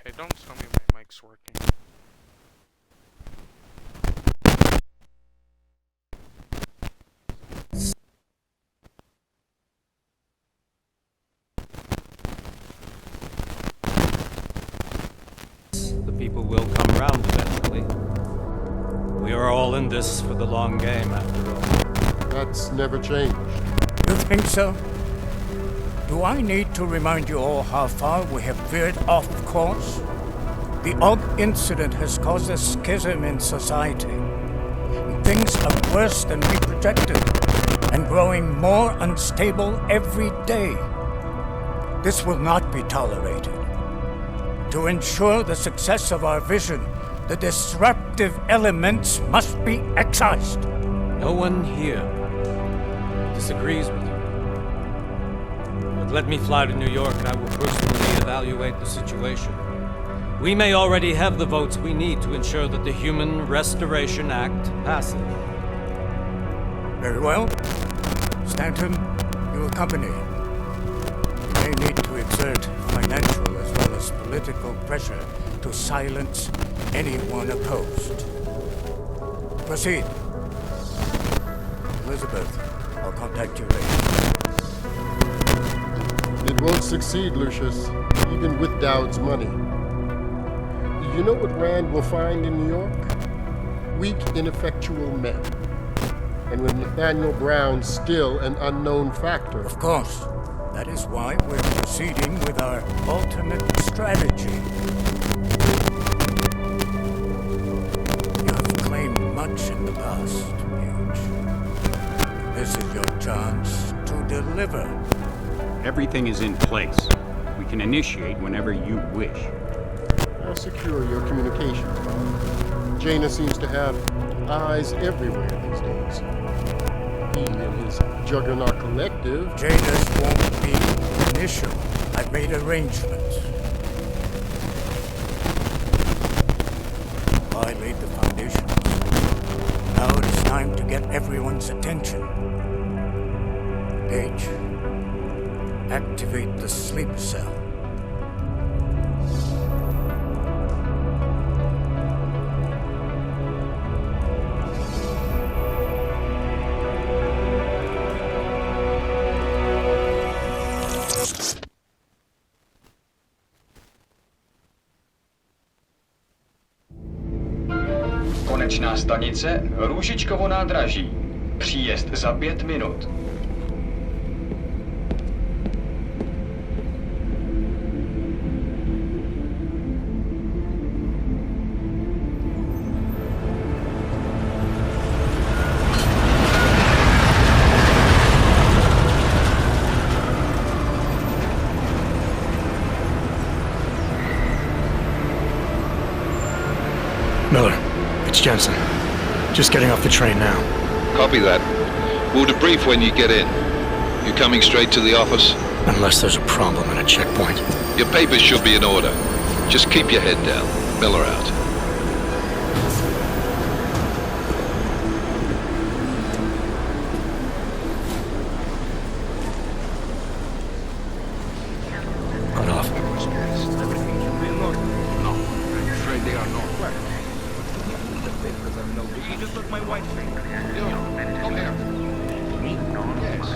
Okay, don't tell me my mic's working. The people will come round eventually. We are all in this for the long game, after all. That's never changed. You think so? Do I need to remind you all how far we have veered off course? The Og incident has caused a schism in society. Things are worse than we projected, and growing more unstable every day. This will not be tolerated. To ensure the success of our vision, the disruptive elements must be excised. No one here disagrees with you. But let me fly to New York and I will personally evaluate the situation. We may already have the votes we need to ensure that the Human Restoration Act passes. Very well. Stanton, you accompany. You may need to exert financial as well as political pressure to silence anyone opposed. Proceed. Elizabeth, I'll contact you later. It won't succeed, Lucius, even with Dowd's money. You know what Rand will find in New York? Weak, ineffectual men. And with Nathaniel Brown still an unknown factor. Of course. That is why we're proceeding with our alternate strategy. You have claimed much in the past, Huge. This is your chance to deliver. Everything is in place. We can initiate whenever you wish. I'll secure your communications, Bob. Jaina seems to have eyes everywhere these days. He and his Juggernaut Collective. Jaina's won't be initial. I've made arrangements. I laid the foundations. Now it is time to get everyone's attention. Page, activate the sleep cell. Konečná stanice Růžičkovo nádraží. Příjezd za 5 minut. Miller, it's Jensen. Just getting off the train now. Copy that. We'll debrief when you get in. You coming straight to the office? Unless there's a problem at a checkpoint. Your papers should be in order. Just keep your head down. Miller out. Cut off. No, I'm afraid they are not. You just look my white finger. Come here. Yes,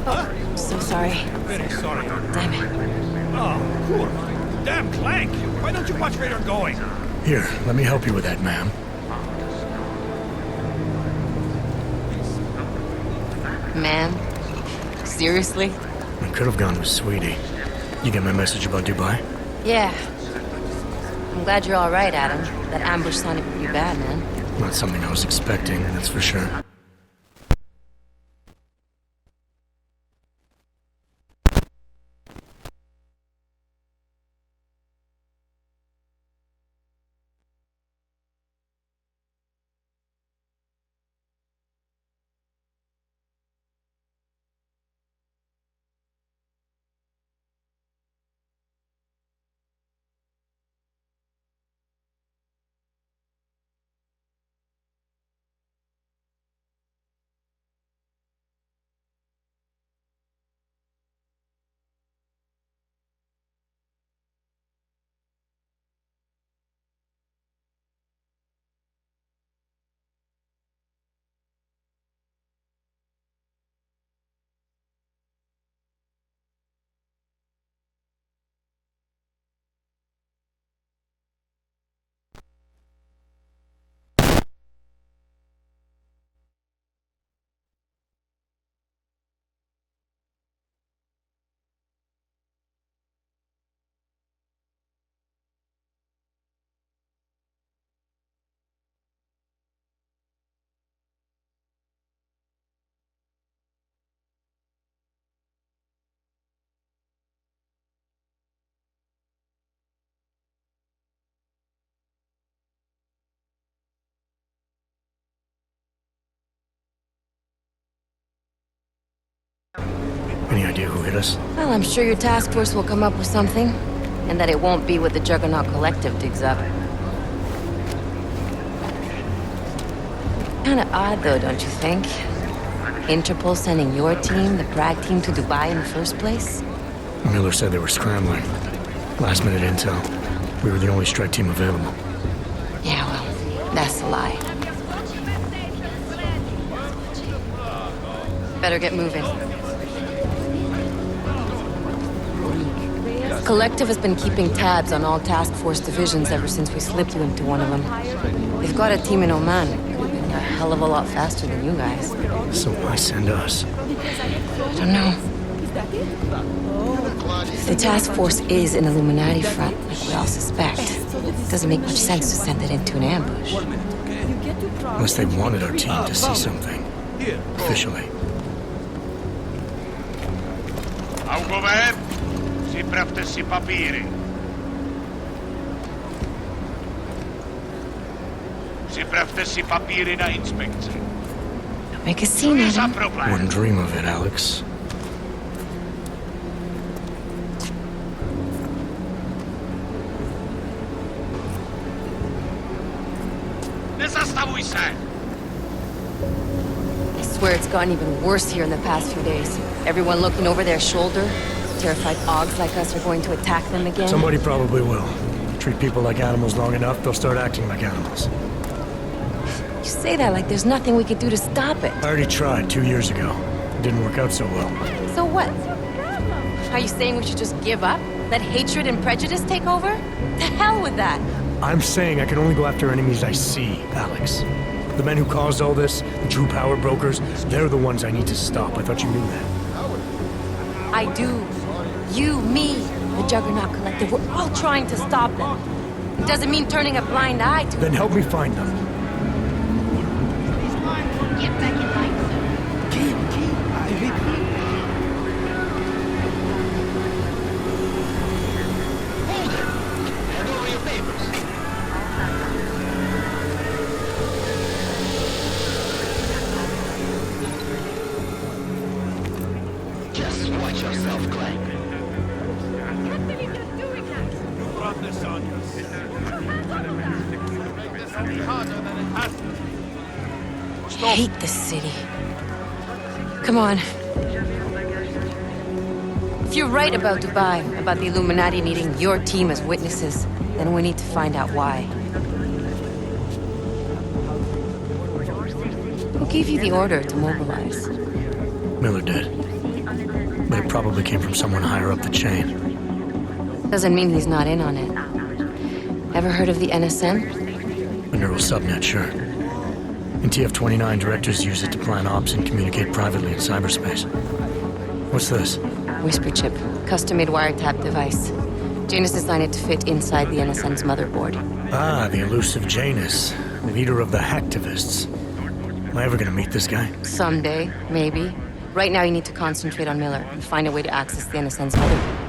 Oh, so sorry. Very sorry. Damn it. Oh, poor. Damn Clank! Why don't you watch where you're going? Here, let me help you with that, ma'am. Ma'am? Seriously? I could have gone with Sweetie. You get my message about Dubai? Yeah. I'm glad you're all right, Adam. That ambush sounded pretty bad, man. Not something I was expecting, that's for sure. us? Well, I'm sure your task force will come up with something. And that it won't be what the Juggernaut Collective digs up. Kinda odd, though, don't you think? Interpol sending your team, the Prague team, to Dubai in the first place? Miller said they were scrambling. Last-minute intel. We were the only strike team available. Yeah, well, that's a lie. Better get moving. Collective has been keeping tabs on all task force divisions ever since we slipped you into one of them. They've got a team in Oman. Could have been a hell of a lot faster than you guys. So why send us? I don't know. If the task force is an Illuminati front, like we all suspect, it doesn't make much sense to send it into an ambush. Unless they wanted our team to see something. Officially. Augover, připravte si papíry. Připravte si papíry na inspekci. Make a scene, Adam. Wouldn't dream of it, Alex. Nezastavuj se! I swear it's gotten even worse here in the past few days. Everyone looking over their shoulder. Terrified Augs like us are going to attack them again. Somebody probably will. Treat people like animals long enough, they'll start acting like animals. You say that like there's nothing we could do to stop it. I already tried 2 years ago. It didn't work out so well. So what? Are you saying we should just give up? Let hatred and prejudice take over? The hell with that! I'm saying I can only go after enemies I see, Alex. The men who caused all this, the true power brokers, they're the ones I need to stop. I thought you knew that. I do. You, me, the Juggernaut Collective, we're all trying to stop them. It doesn't mean turning a blind eye to... Then help me find them. Get back in line, sir. I repeat. Hold it! Hand over your papers. Just watch yourself, Clank. This on yourself. Make this only harder than it has to. I hate this city. Come on. If you're right about Dubai, about the Illuminati needing your team as witnesses, then we need to find out why. Who gave you the order to mobilize? Miller did. But it probably came from someone higher up the chain. Doesn't mean he's not in on it. Ever heard of the NSN? A neural subnet, sure. In TF-29, directors use it to plan ops and communicate privately in cyberspace. What's this? Whisper chip. Custom-made wiretap device. Janus designed it to fit inside the NSN's motherboard. Ah, the elusive Janus. Leader of the hacktivists. Am I ever gonna meet this guy? Someday, maybe. Right now you need to concentrate on Miller and find a way to access the NSN's motherboard.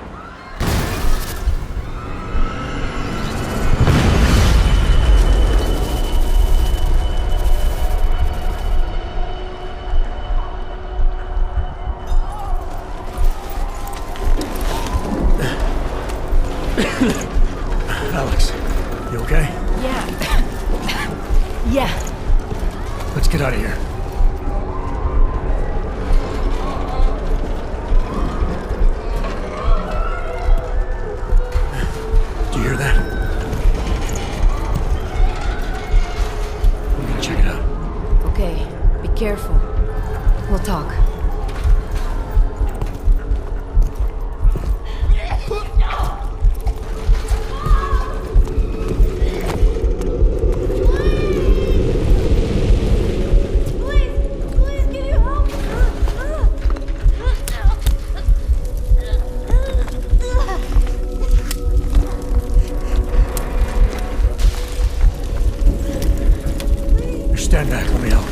Alex, you okay? Yeah. Yeah. Let's get out of here. Do you hear that? I'm gonna check it out. Okay, be careful. We'll talk. Stand back, let me help.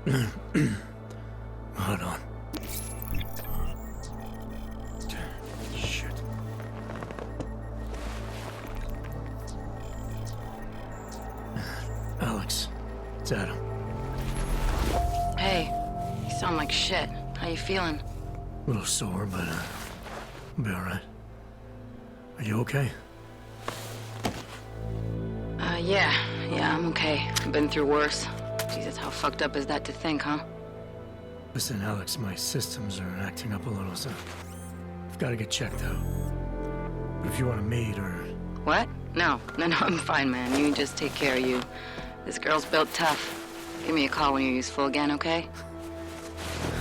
Hold on. Shit. Alex, it's Adam. Hey, you sound like shit. How you feeling? A little sore, but I'll be alright. Are you okay? Yeah, I'm okay. I've been through worse. Jesus, how fucked up is that to think, huh? Listen, Alex, my systems are acting up a little, so I've got to get checked out. But if you want to meet or... What? No, I'm fine, man. You just take care of you. This girl's built tough. Give me a call when you're useful again, okay?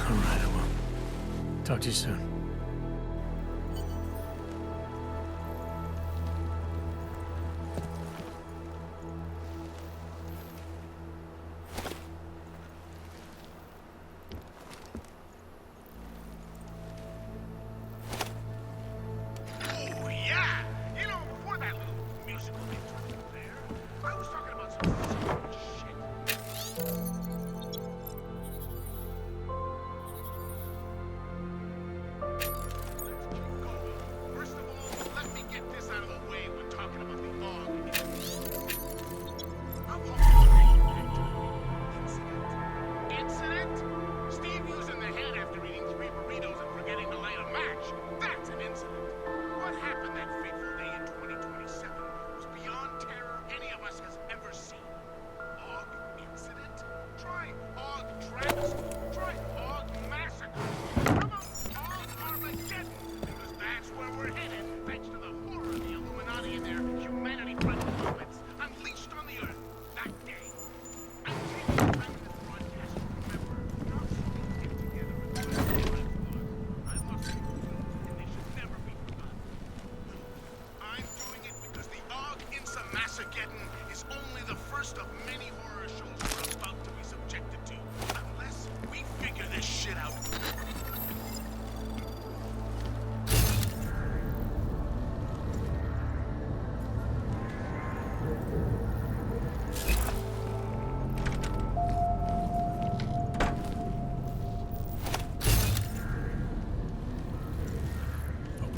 Alright, I will. Talk to you soon.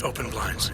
Open blinds.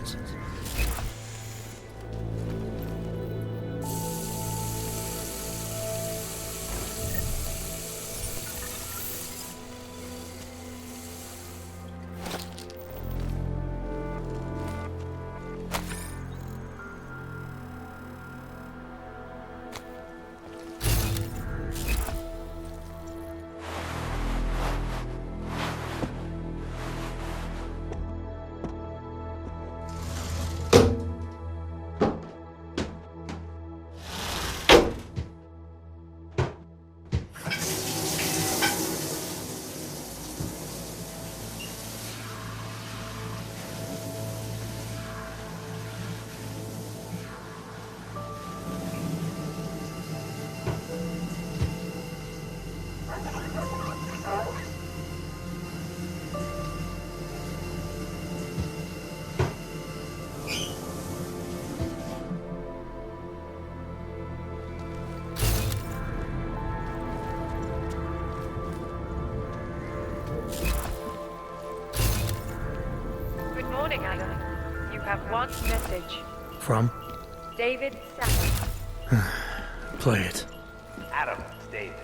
One message. From? David Sackett. Play it. Adam, it's David.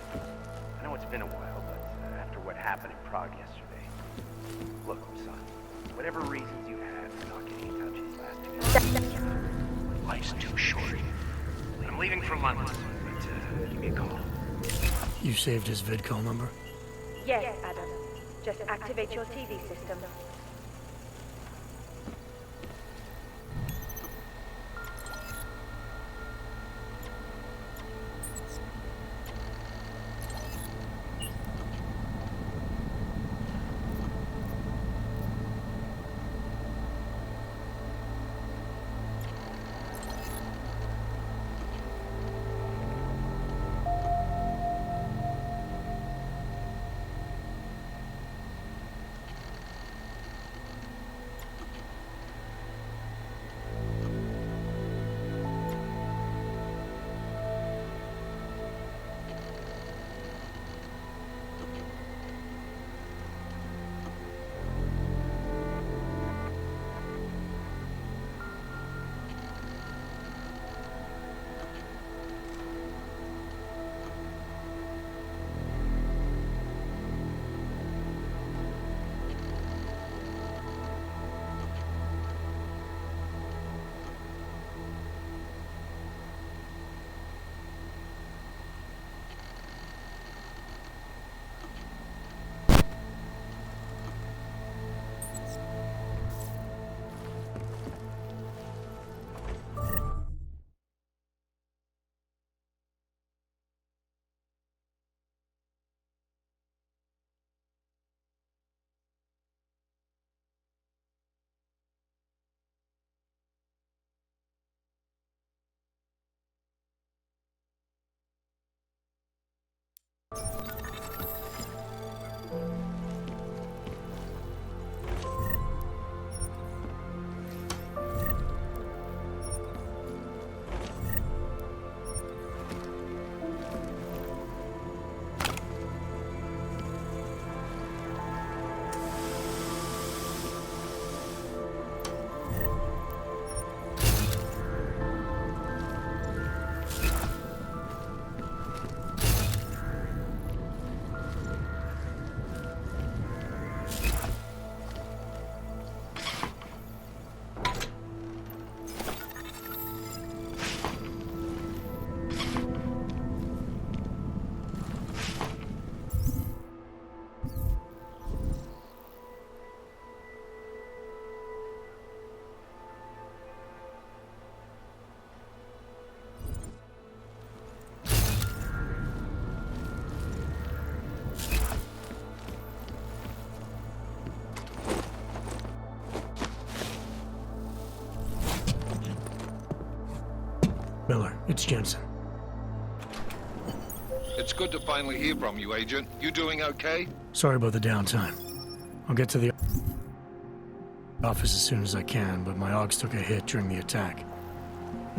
I know it's been a while, but after what happened in Prague yesterday... Look, son, whatever reasons you had for not getting in touch these last 2 years, life's too short. I'm leaving for London, but give me a call. You saved his vidcall number? Yes, Adam. Just activate your TV system. Miller, it's Jensen. It's good to finally hear from you, Agent. You doing okay? Sorry about the downtime. I'll get to the office as soon as I can, but my Augs took a hit during the attack.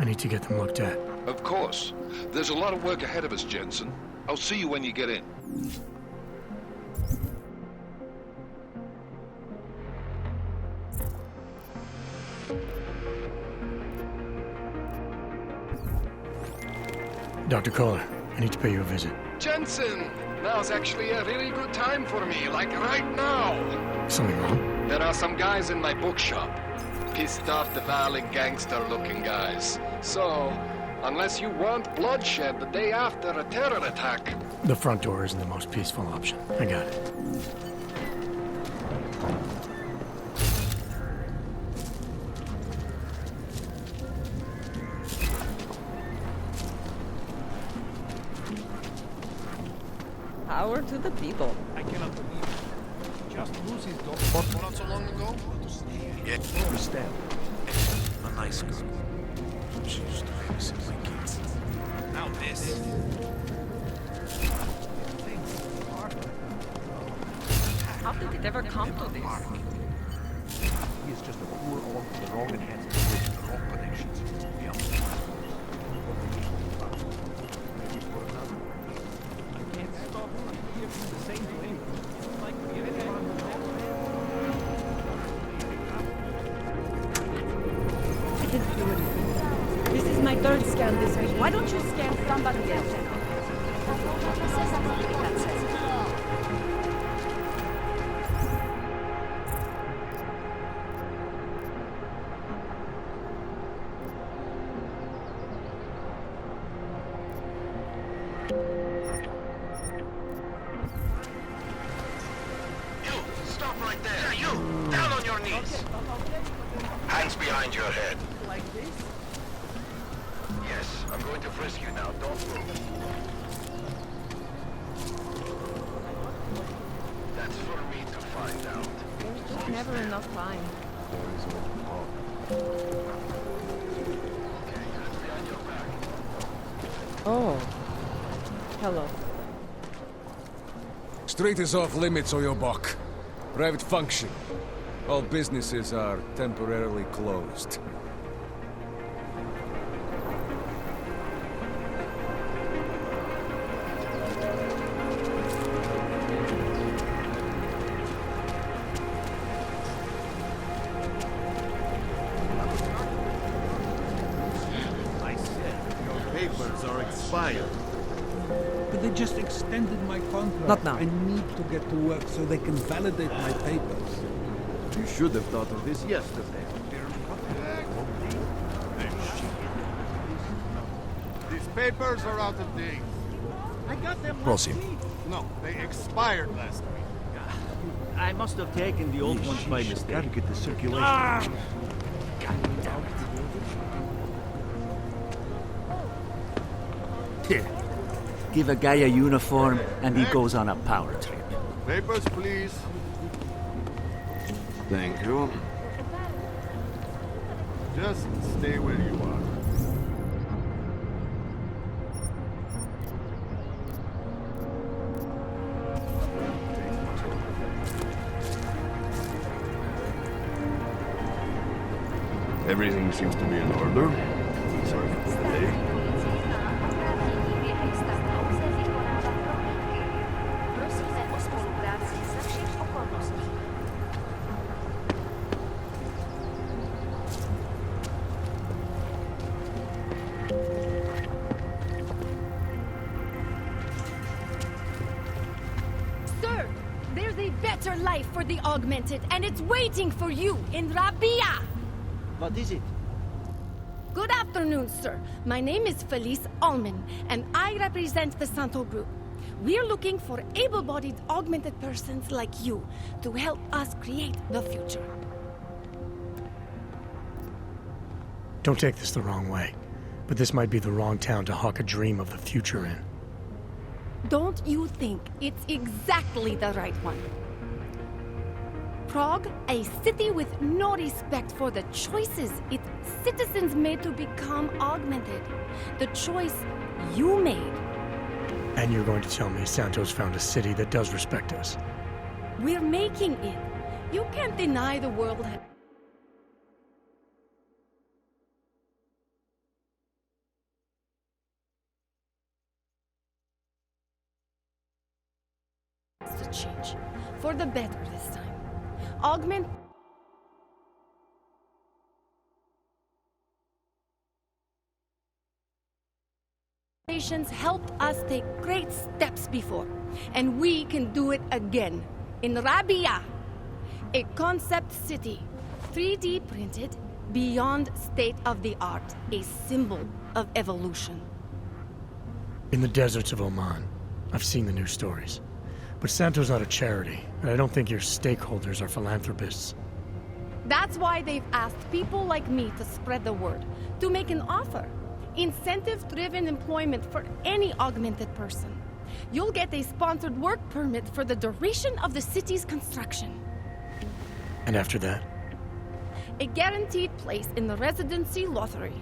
I need to get them looked at. Of course. There's a lot of work ahead of us, Jensen. I'll see you when you get in. Dr. Kohler, I need to pay you a visit. Jensen! Now's actually a really good time for me, like right now! Something wrong? There are some guys in my bookshop. Pissed off the Valley gangster-looking guys. So, unless you want bloodshed the day after a terror attack... The front door isn't the most peaceful option. I got it. Power to the people. I cannot believe it. Just Lucy's daughter. Not so long ago? Yeah, Christelle. A nice girl. She used to babysit my kids. Now this. How did it ever come to this? He is just a poor orc with the wrong enhancements with the wrong connections. Yeah. I can't stop here from the same thing. Like I didn't do anything. This is my third scan this week. Why don't you scan somebody else? Stop right there! Yeah, you! Down on your knees! Hands behind your head. Like this? Yes, I'm going to frisk you now. Don't move. That's for me to find out. There's just never enough time. There is no talk. Okay, hands behind your back. Oh. Hello. Street is off limits, or your buck. Private function. All businesses are temporarily closed. I said, your papers are expired. But they just extended my contract. Not now. I need to get to work so they can validate my papers. You should have thought of this yesterday. These papers are out of date. I got them last week. No, they expired last week. I must have taken the old ones by mistake. Gotta get the circulation. Here. Give a guy a uniform, and he goes on a power trip. Papers, please. Thank you. Just stay where you are. Everything seems to be in order. Sorry for the delay. Sir, there's a better life for the Augmented, and it's waiting for you in Rabia! What is it? Good afternoon, sir. My name is Felice Allman, and I represent the Santo Group. We're looking for able-bodied augmented persons like you to help us create the future. Don't take this the wrong way, but this might be the wrong town to hawk a dream of the future in. Don't you think it's exactly the right one? Prague, a city with no respect for the choices its citizens made to become augmented. The choice you made. And you're going to tell me Santos found a city that does respect us? We're making it. You can't deny the world has to change. For the better this time. Augment helped us take great steps before, and we can do it again. In Rabia, a concept city, 3D printed, beyond state-of-the-art, a symbol of evolution. In the deserts of Oman, I've seen the news stories. But Santo's not a charity, and I don't think your stakeholders are philanthropists. That's why they've asked people like me to spread the word, to make an offer. Incentive-driven employment for any augmented person. You'll get a sponsored work permit for the duration of the city's construction. And after that? A guaranteed place in the residency lottery.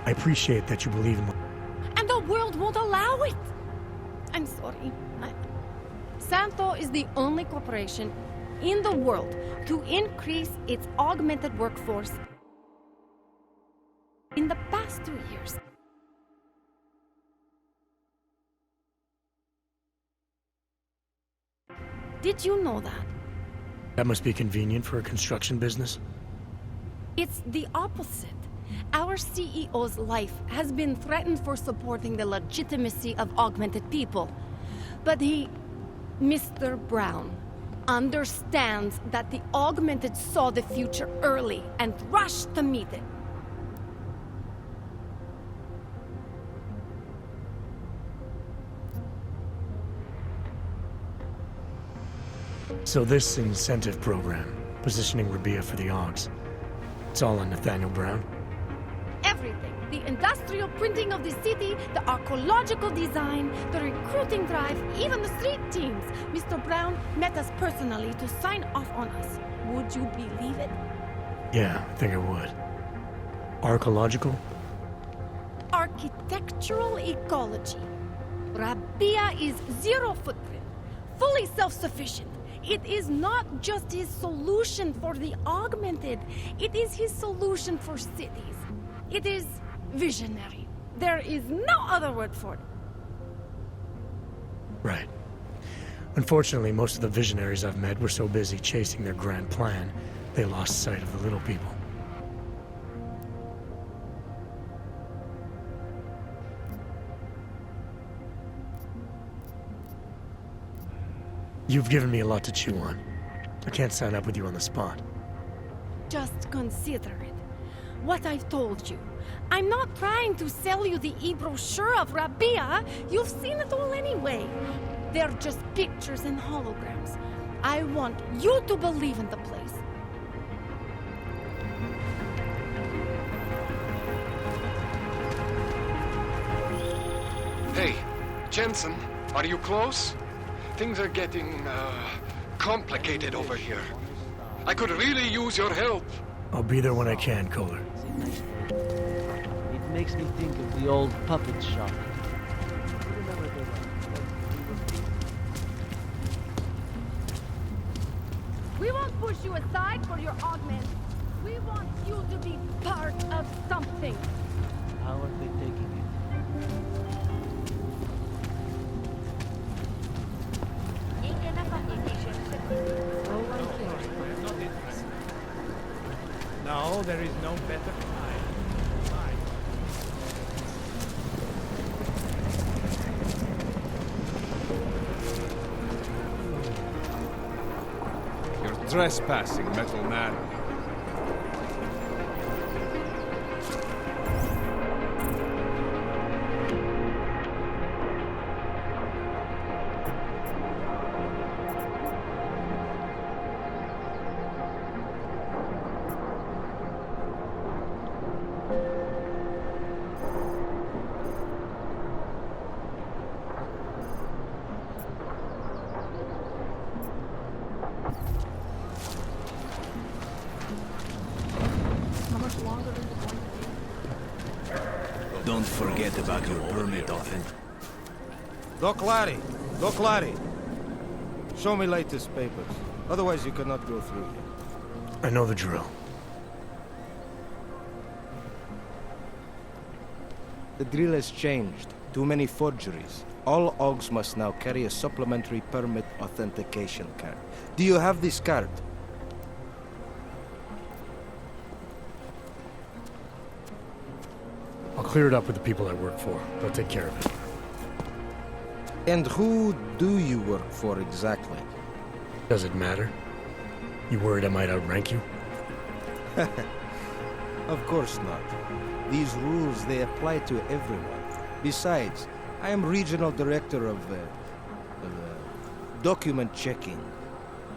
I appreciate that you believe in... And the world won't allow it! I'm sorry. Santo is the only corporation in the world to increase its augmented workforce in the past 2 years. Did you know that? That must be convenient for a construction business. It's the opposite. Our CEO's life has been threatened for supporting the legitimacy of augmented people. But he, Mr. Brown, understands that the augmented saw the future early and rushed to meet it. So this incentive program, positioning Rabia for the Augs, it's all on Nathaniel Brown? Everything. The industrial printing of the city, the archaeological design, the recruiting drive, even the street teams. Mr. Brown met us personally to sign off on us. Would you believe it? Yeah, I think I would. Archaeological? Architectural ecology. Rabia is zero footprint, fully self-sufficient. It is not just his solution for the augmented. It is his solution for cities. It is visionary. There is no other word for it. Right. Unfortunately, most of the visionaries I've met were so busy chasing their grand plan, they lost sight of the little people. You've given me a lot to chew on. I can't sign up with you on the spot. Just consider it. What I've told you. I'm not trying to sell you the e-brochure of Rabia. You've seen it all anyway. They're just pictures and holograms. I want you to believe in the place. Hey, Jensen, are you close? Things are getting, complicated over here. I could really use your help. I'll be there when I can, Kohler. It makes me think of the old puppet shop. We won't push you aside for your augment. We want you to be part of something. How are they taking it? No, there is no better time. You're trespassing, metal man. forget about your permit often. Doc Larry! Doc Larry! Show me latest papers. Otherwise you cannot go through here. I know the drill. The drill has changed. Too many forgeries. All OGs must now carry a supplementary permit authentication card. Do you have this card? I'll clear it up with the people I work for. They'll take care of it. And who do you work for exactly? Does it matter? You worried I might outrank you? Of course not. These rules, they apply to everyone. Besides, I am regional director of document checking.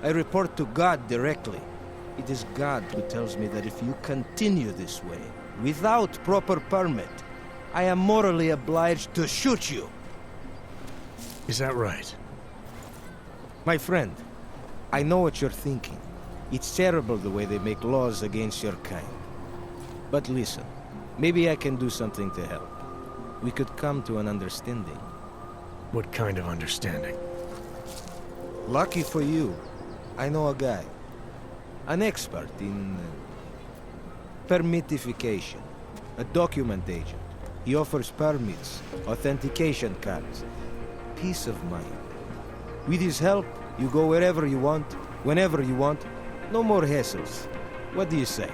I report to God directly. It is God who tells me that if you continue this way, without proper permit, I am morally obliged to shoot you. Is that right? My friend, I know what you're thinking. It's terrible the way they make laws against your kind. But listen, maybe I can do something to help. We could come to an understanding. What kind of understanding? Lucky for you, I know a guy. An expert in permitification. A document agent. He offers permits, authentication cards. Peace of mind. With his help, you go wherever you want, whenever you want. No more hassles. What do you say?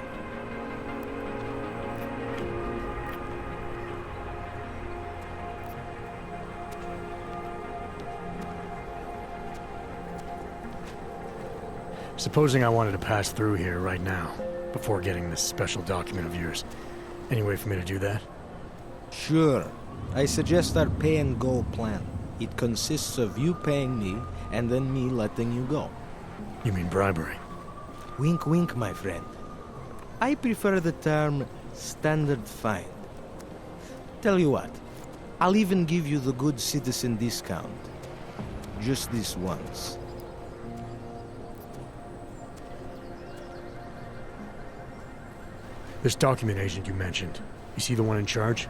Supposing I wanted to pass through here right now, before getting this special document of yours. Any way for me to do that? Sure. I suggest our pay-and-go plan. It consists of you paying me, and then me letting you go. You mean bribery? Wink, wink, my friend. I prefer the term standard fine. Tell you what, I'll even give you the good citizen discount. Just this once. This document agent you mentioned, you see the one in charge?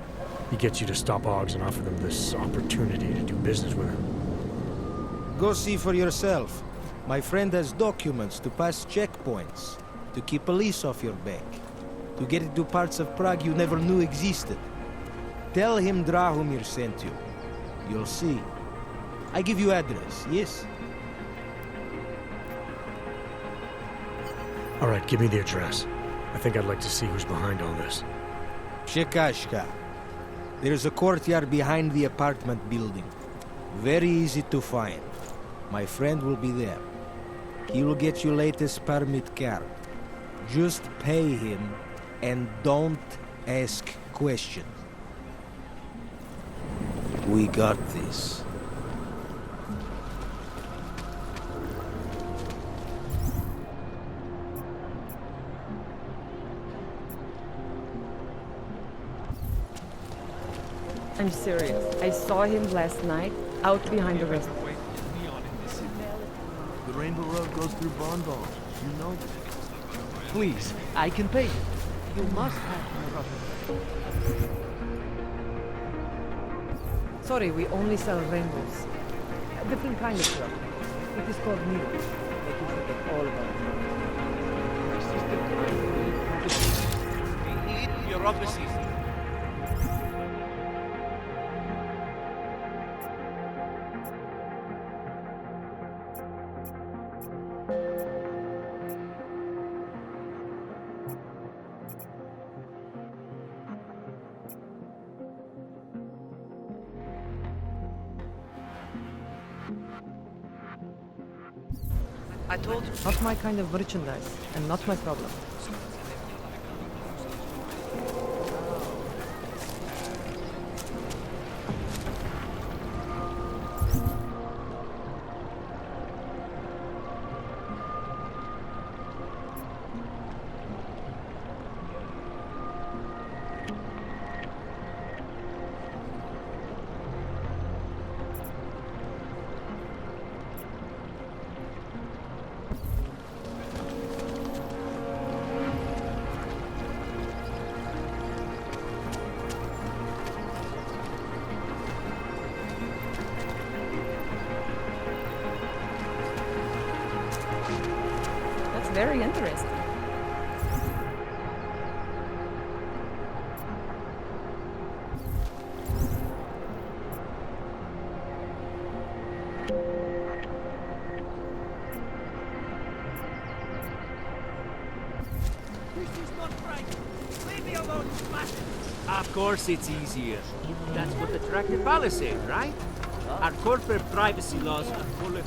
He gets you to stop OGs and offer them this opportunity to do business with him. Go see for yourself. My friend has documents to pass checkpoints, to keep police off your back, to get into parts of Prague you never knew existed. Tell him Drahomir sent you. You'll see. I give you address, yes? All right, give me the address. I think I'd like to see who's behind all this. Shekashka. There's a courtyard behind the apartment building. Very easy to find. My friend will be there. He will get you latest permit card. Just pay him and don't ask questions. We got this. I'm serious. I saw him last night, out behind the restaurant. The Rainbow Road goes through Bonbon. You know that. Please, I can pay you. You must have Sorry, we only sell rainbows. A different kind of drug. It is called needle. They can forget all about it. We need bureaucracy. I told you. Not my kind of merchandise, and not my problem. very interesting. Of course it's easier. That's what attracted Palisade, right? Our corporate privacy laws are full of...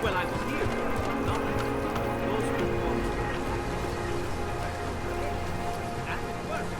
Well, I was here. No. Those were both. And it worked.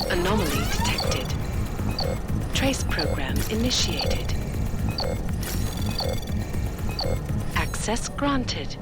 Anomaly detected. Trace program initiated. Access granted.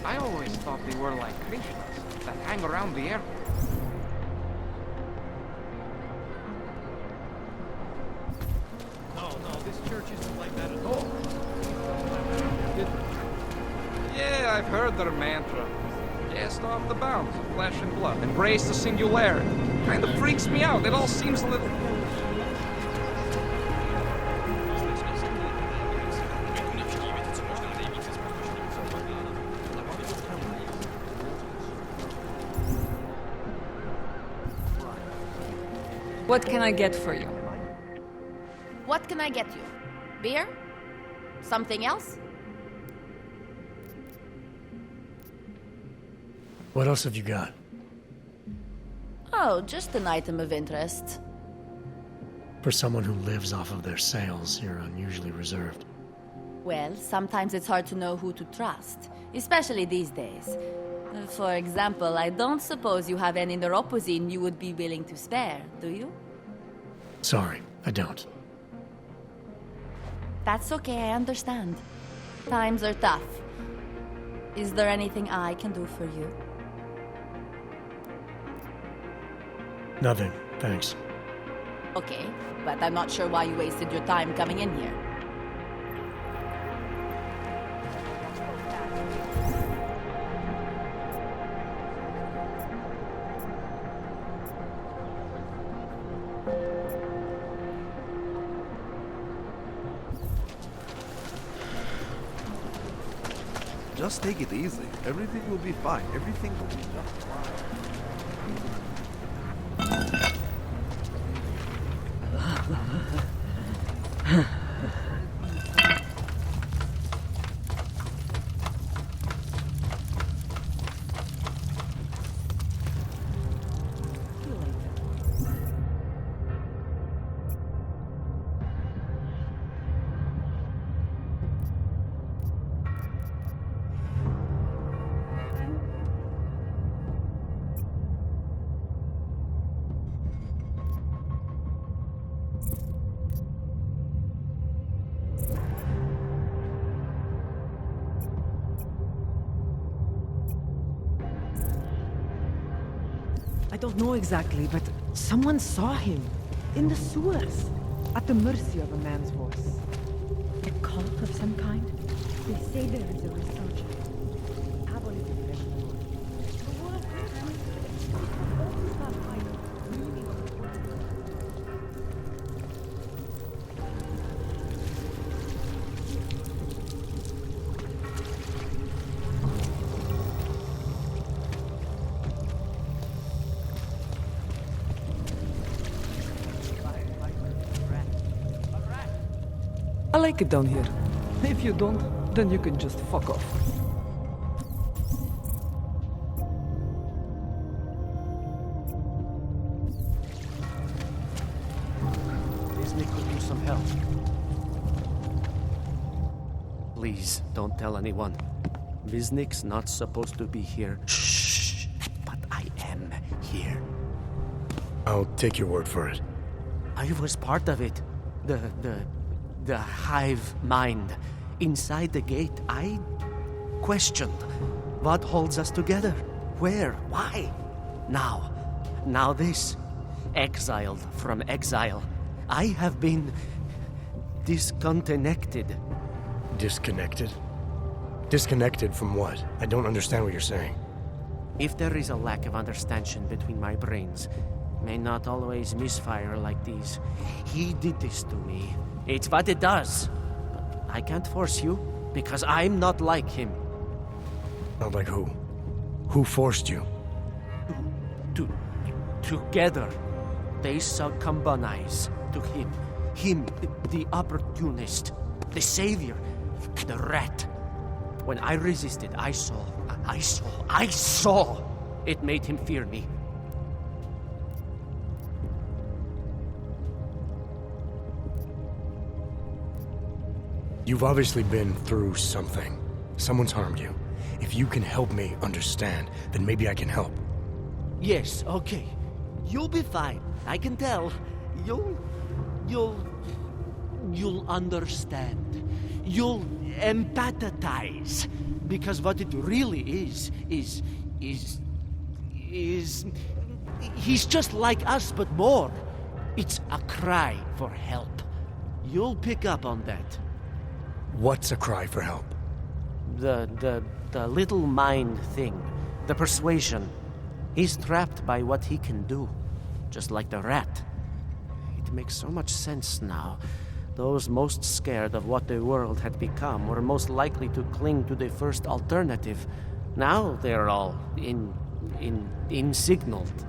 I always thought they were like Krishnas that hang around the airport. No, this church isn't like that at all. Yeah, I've heard their mantra. Cast off the bounds of flesh and blood. Embrace the singularity. Kind of freaks me out. It all seems a little... What can I get for you? What can I get you? Beer? Something else? What else have you got? Oh, just an item of interest. For someone who lives off of their sales, you're unusually reserved. Well, sometimes it's hard to know who to trust, especially these days. For example, I don't suppose you have any neuropozyne you would be willing to spare, do you? Sorry, I don't. That's okay, I understand. Times are tough. Is there anything I can do for you? Nothing, thanks. Okay, but I'm not sure why you wasted your time coming in here. Just take it easy. Everything will be fine. Everything will be just fine. I don't know exactly, but someone saw him. In the sewers. At the mercy of a man's voice. A cult of some kind? They say there is a resurgence. I like it down here. If you don't, then you can just fuck off. Disney could use some help. Please, don't tell anyone. Viznik's not supposed to be here. Shh! But I am here. I'll take your word for it. I was part of it. The hive mind. Inside the gate, I questioned what holds us together. Where? Why? Now this. Exiled from exile. I have been disconnected. Disconnected? Disconnected from what? I don't understand what you're saying. If there is a lack of understanding between my brains, may not always misfire like these. He did this to me. It's what it does. But I can't force you, because I'm not like him. Not like who? Who forced you? Together, they succumbanize to him. Him, the opportunist, the savior, the rat. When I resisted, I saw. It made him fear me. You've obviously been through something. Someone's harmed you. If you can help me understand, then maybe I can help. Yes, okay. You'll be fine. I can tell. You'll understand. You'll empathize. Because what it really is he's just like us, but more. It's a cry for help. You'll pick up on that. What's a cry for help? The little mind thing. The persuasion. He's trapped by what he can do. Just like the rat. It makes so much sense now. Those most scared of what the world had become were most likely to cling to the first alternative. Now they're all insignaled.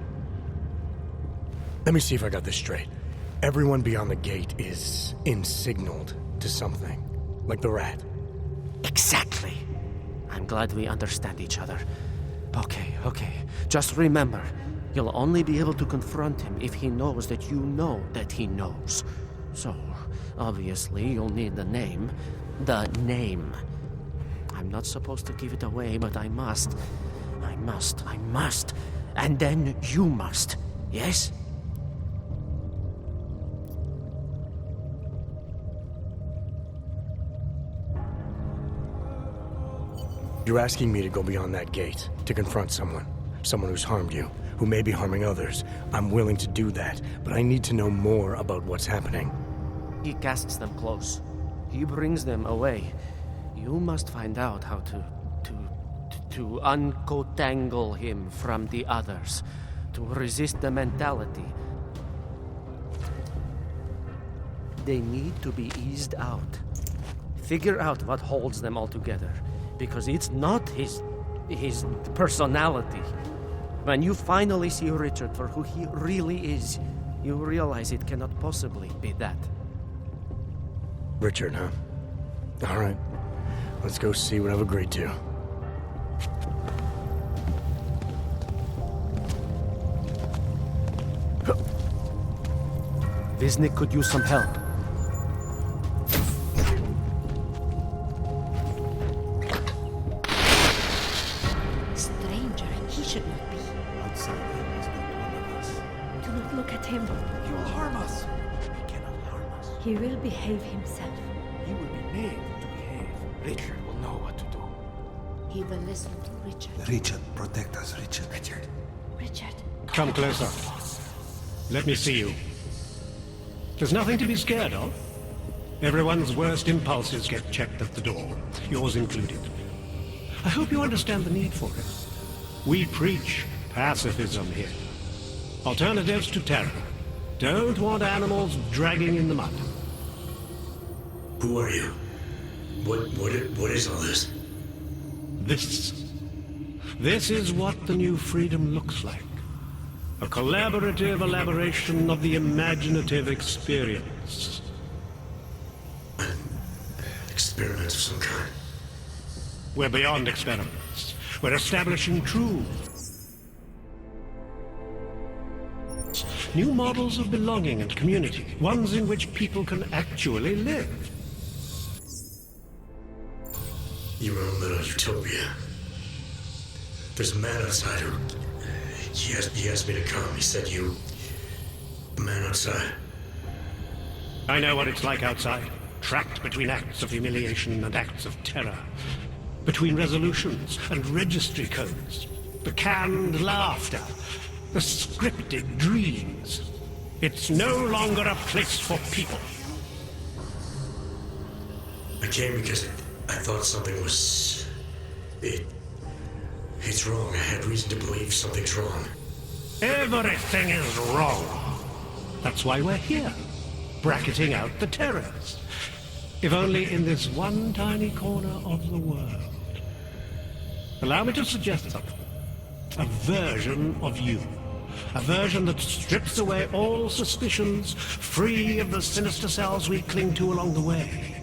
Let me see if I got this straight. Everyone beyond the gate is insignaled to something. Like the rat. Exactly. I'm glad we understand each other. Okay. Just remember, you'll only be able to confront him if he knows that you know that he knows. So, obviously, you'll need the name. The name. I'm not supposed to give it away, but I must. I must. And then you must. Yes? You're asking me to go beyond that gate, to confront someone who's harmed you, who may be harming others. I'm willing to do that, but I need to know more about what's happening. He casts them close. He brings them away. You must find out how to uncotangle him from the others, to resist the mentality. They need to be eased out. Figure out what holds them all together, because it's not his personality. When you finally see Richard for who he really is, you realize it cannot possibly be that. Richard, huh? All right. Let's go see what I've agreed to. Visnik could use some help. Stranger, he should not be. Outside him is not one of us. Do not look at him. He will harm us. He cannot harm us. He will behave himself. He will be made to behave. Richard will know what to do. He will listen to Richard. Richard, protect us, Richard. Richard. Come closer. Let me see you. There's nothing to be scared of. Everyone's worst impulses get checked at the door, yours included. I hope you understand the need for it. We preach pacifism here. Alternatives to terror. Don't want animals dragging in the mud. Who are you? What is all this? This is what the new freedom looks like. A collaborative elaboration of the imaginative experience. Experiments of some kind. We're beyond experiments. We're establishing truth. New models of belonging and community. Ones in which people can actually live. You are a little utopia. There's a man outside who... He asked me to come. He said you... The man outside. I know what it's like outside. Trapped between acts of humiliation and acts of terror. Between resolutions and registry codes. The canned laughter. The scripted dreams. It's no longer a place for people. I came because I thought something was... It's wrong. I had reason to believe something's wrong. Everything is wrong. That's why we're here. Bracketing out the terrors. If only in this one tiny corner of the world. Allow me to suggest something. A version of you. A version that strips away all suspicions, free of the sinister cells we cling to along the way.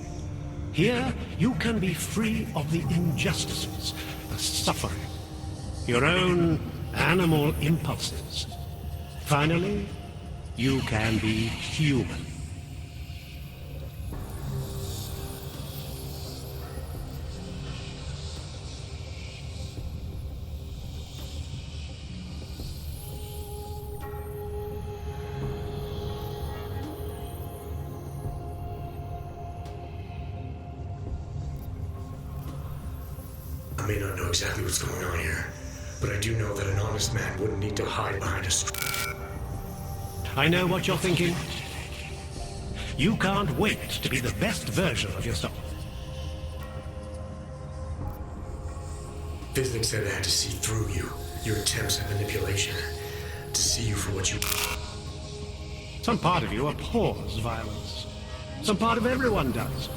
Here, you can be free of the injustices, the suffering, your own animal impulses. Finally, you can be human. I may not know exactly what's going on here, but I do know that an honest man wouldn't need to hide behind a screen. I know what you're thinking. You can't wait to be the best version of yourself. Visnik said I had to see through you, your attempts at manipulation, to see you for what you... Some part of you abhors violence. Some part of everyone does.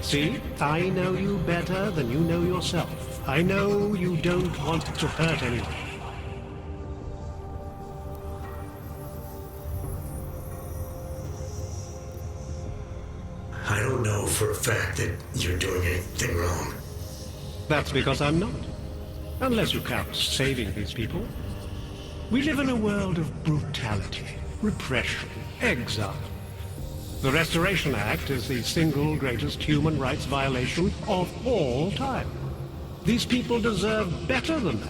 See, I know you better than you know yourself. I know you don't want to hurt anyone. I don't know for a fact that you're doing anything wrong. That's because I'm not. Unless you count saving these people. We live in a world of brutality, repression, exile. The Restoration Act is the single greatest human rights violation of all time. These people deserve better than that.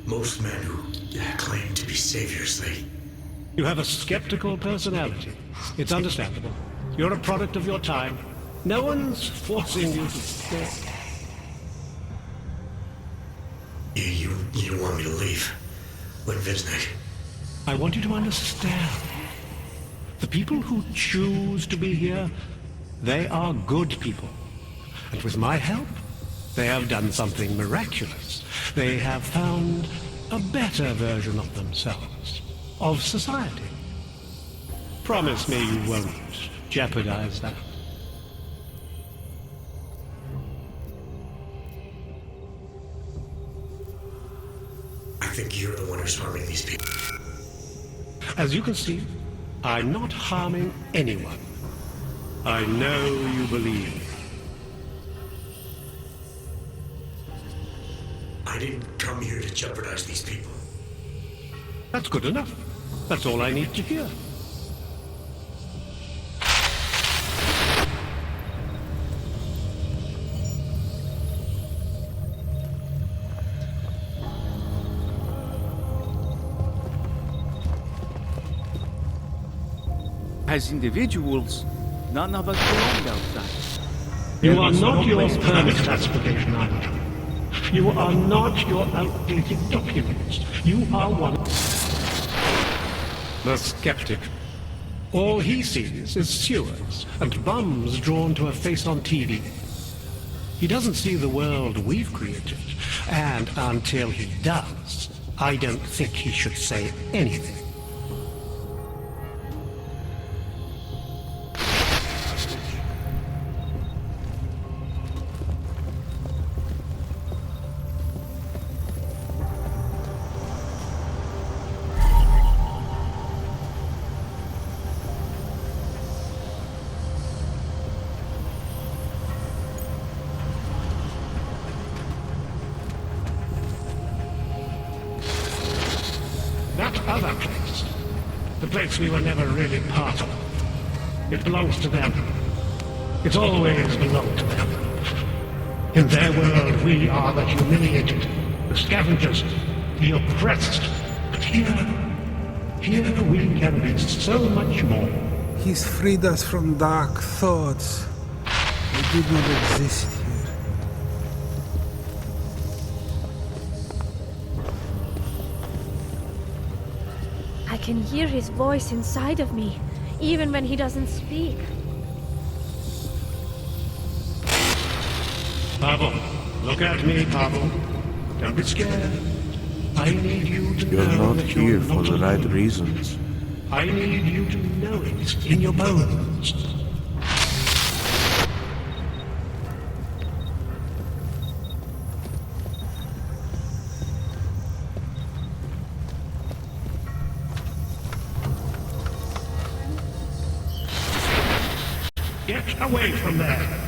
Most men who claim to be saviors, You have a skeptical personality. It's understandable. You're a product of your time. No one's forcing you to... You want me to leave? Like Viznik? I want you to understand. The people who choose to be here, they are good people. And with my help, they have done something miraculous. They have found a better version of themselves, of society. Promise me you won't jeopardize that. I think you're the one who's harming these people. As you can see, I'm not harming anyone. I know you believe me. I didn't come here to jeopardize these people. That's good enough. That's all I need to hear. As individuals, none of us belong outside. You are not your permit classification either. You are not your outdated documents. You are one... The skeptic. All he sees is sewers and bums drawn to a face on TV. He doesn't see the world we've created. And until he does, I don't think he should say anything. Other place. The place we were never really part of. It belongs to them. It's always belonged to them. In their world, we are the humiliated, the scavengers, the oppressed. But here we can be so much more. He's freed us from dark thoughts. We did not exist here. I can hear his voice inside of me, even when he doesn't speak. Pavel, look at me, Pavel. Don't be scared. I need you to You're know not that here you're for not the right alone. reasons. I need you to know it in your bones. Get away from there!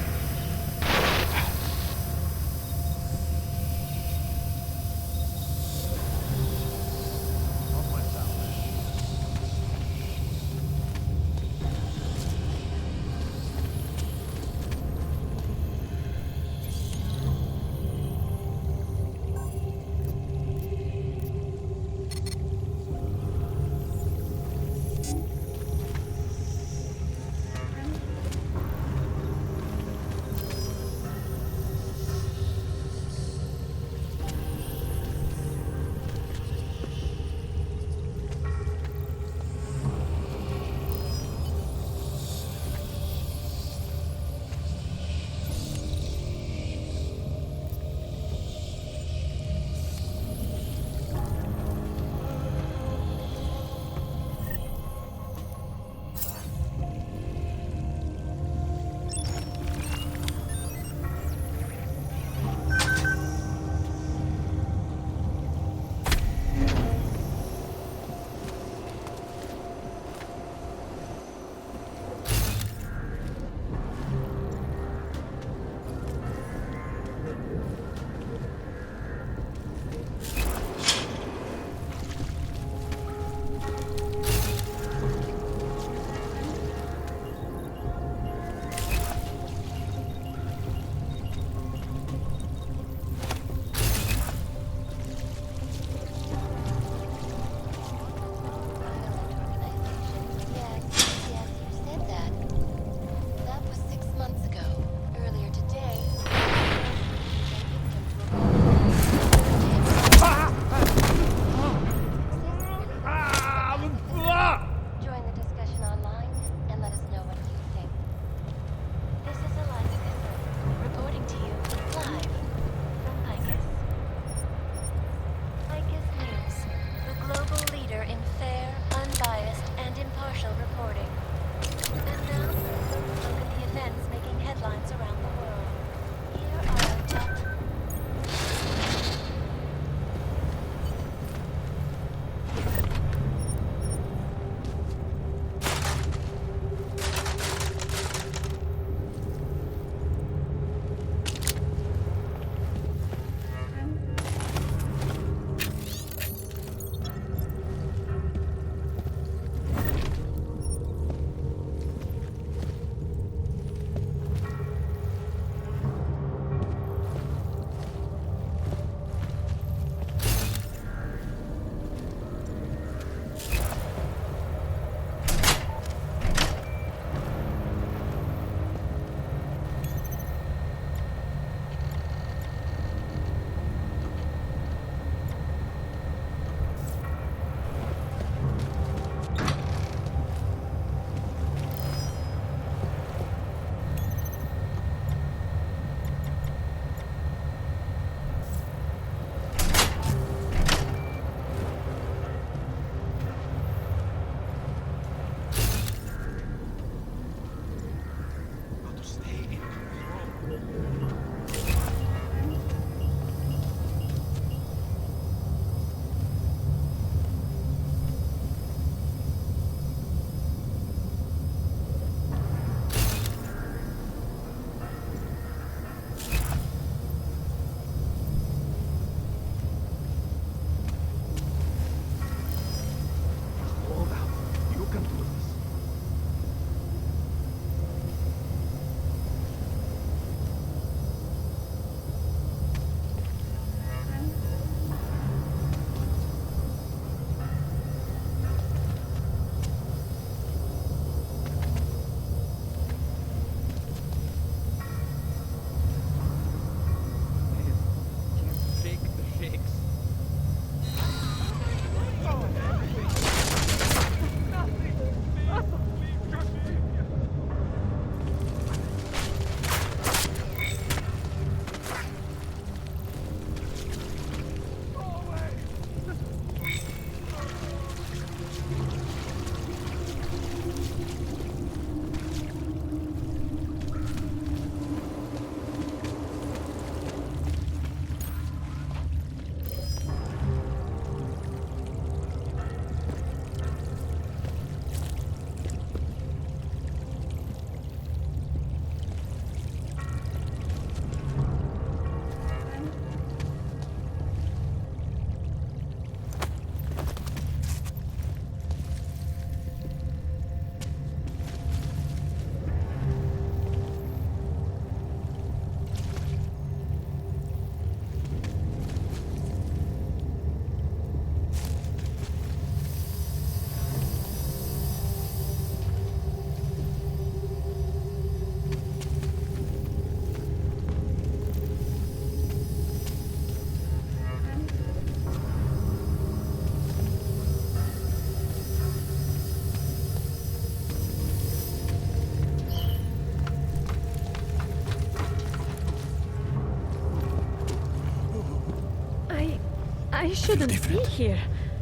I shouldn't be here.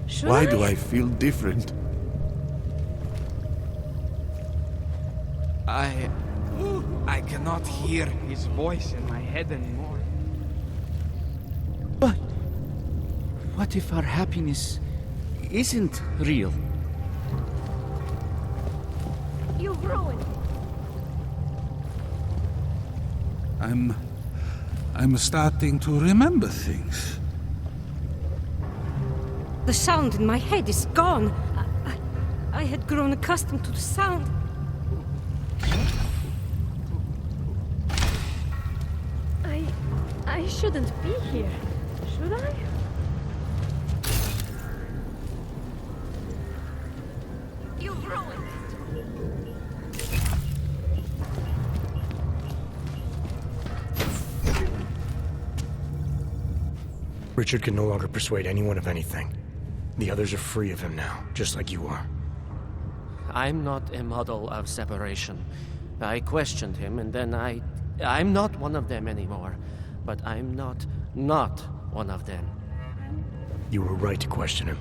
Should Why do I feel different? I cannot hear his voice in my head anymore. But what if our happiness isn't real? You've ruined it. I'm starting to remember things. The sound in my head is gone. I had grown accustomed to the sound. I shouldn't be here, should I? You've ruined it. Richard can no longer persuade anyone of anything. The others are free of him now, just like you are. I'm not a model of separation. I questioned him, and then I'm not one of them anymore. But I'm not one of them. You were right to question him.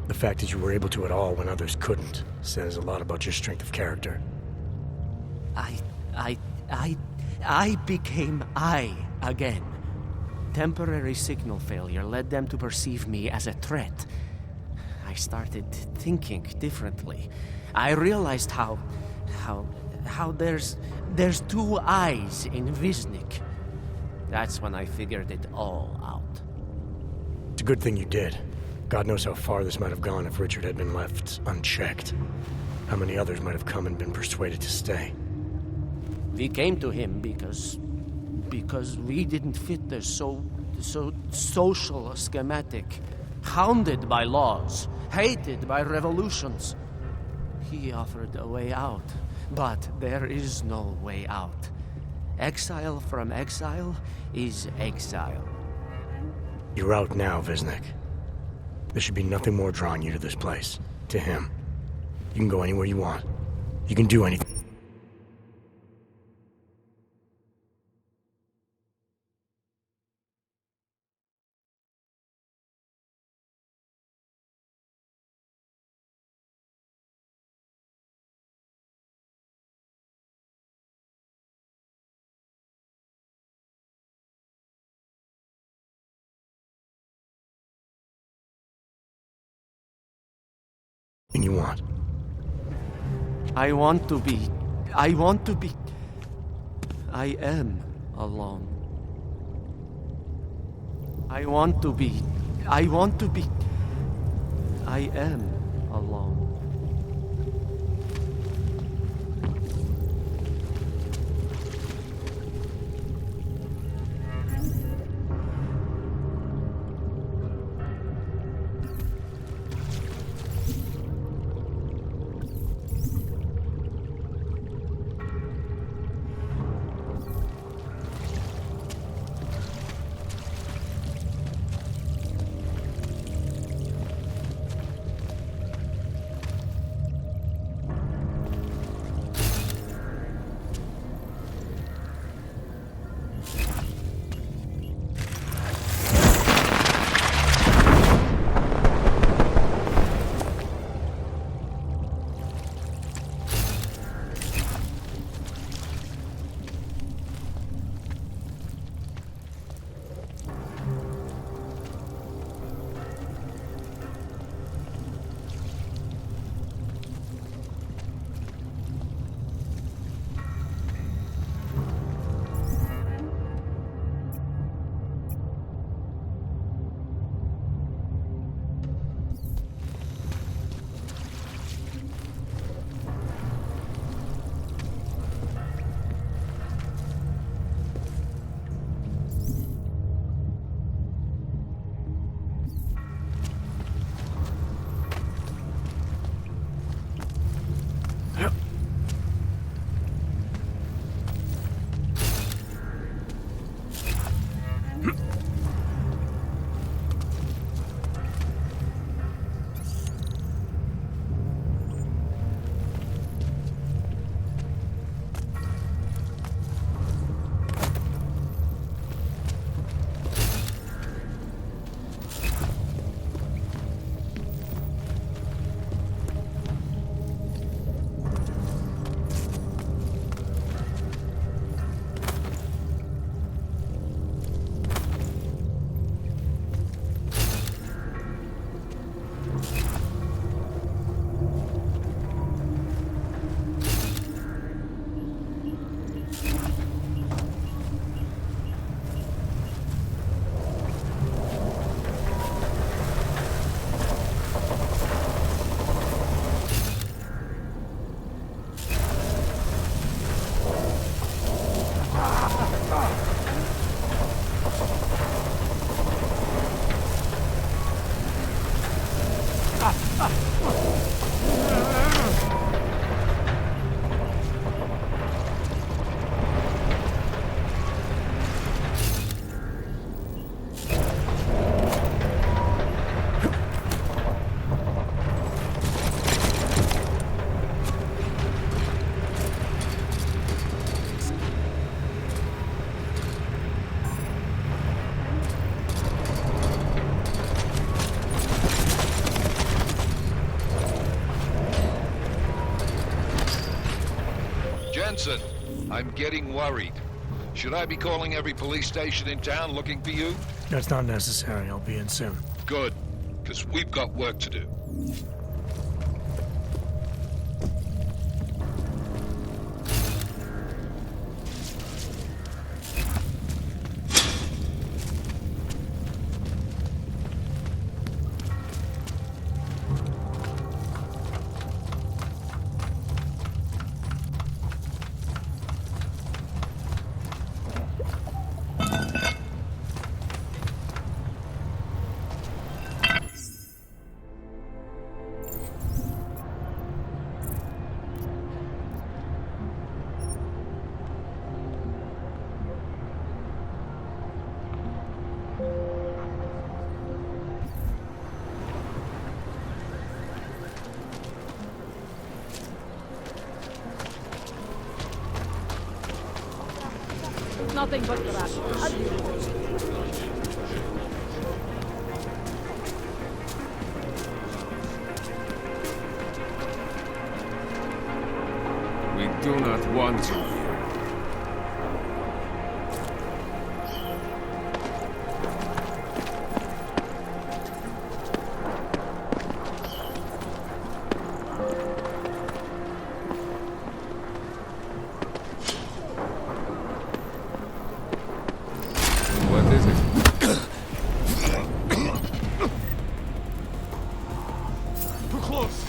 The fact that you were able to at all when others couldn't says a lot about your strength of character. I became I again. Temporary signal failure led them to perceive me as a threat. I started thinking differently. I realized how there's two eyes in Wisnik. That's when I figured it all out. It's a good thing you did. God knows how far this might have gone if Richard had been left unchecked. How many others might have come and been persuaded to stay. We came to him because we didn't fit the so social schematic, hounded by laws, hated by revolutions. He offered a way out, but there is no way out. Exile from exile is exile. You're out now, Wisnik. There should be nothing more drawing you to this place, to him. You can go anywhere you want. You can do anything. You want. I want to be. I am alone. I want to be. I am alone. Jensen, I'm getting worried. Should I be calling every police station in town looking for you? That's not necessary. I'll be in soon. Good, because we've got work to do. Nothing but trash. We do not want you here. What is it? Too close.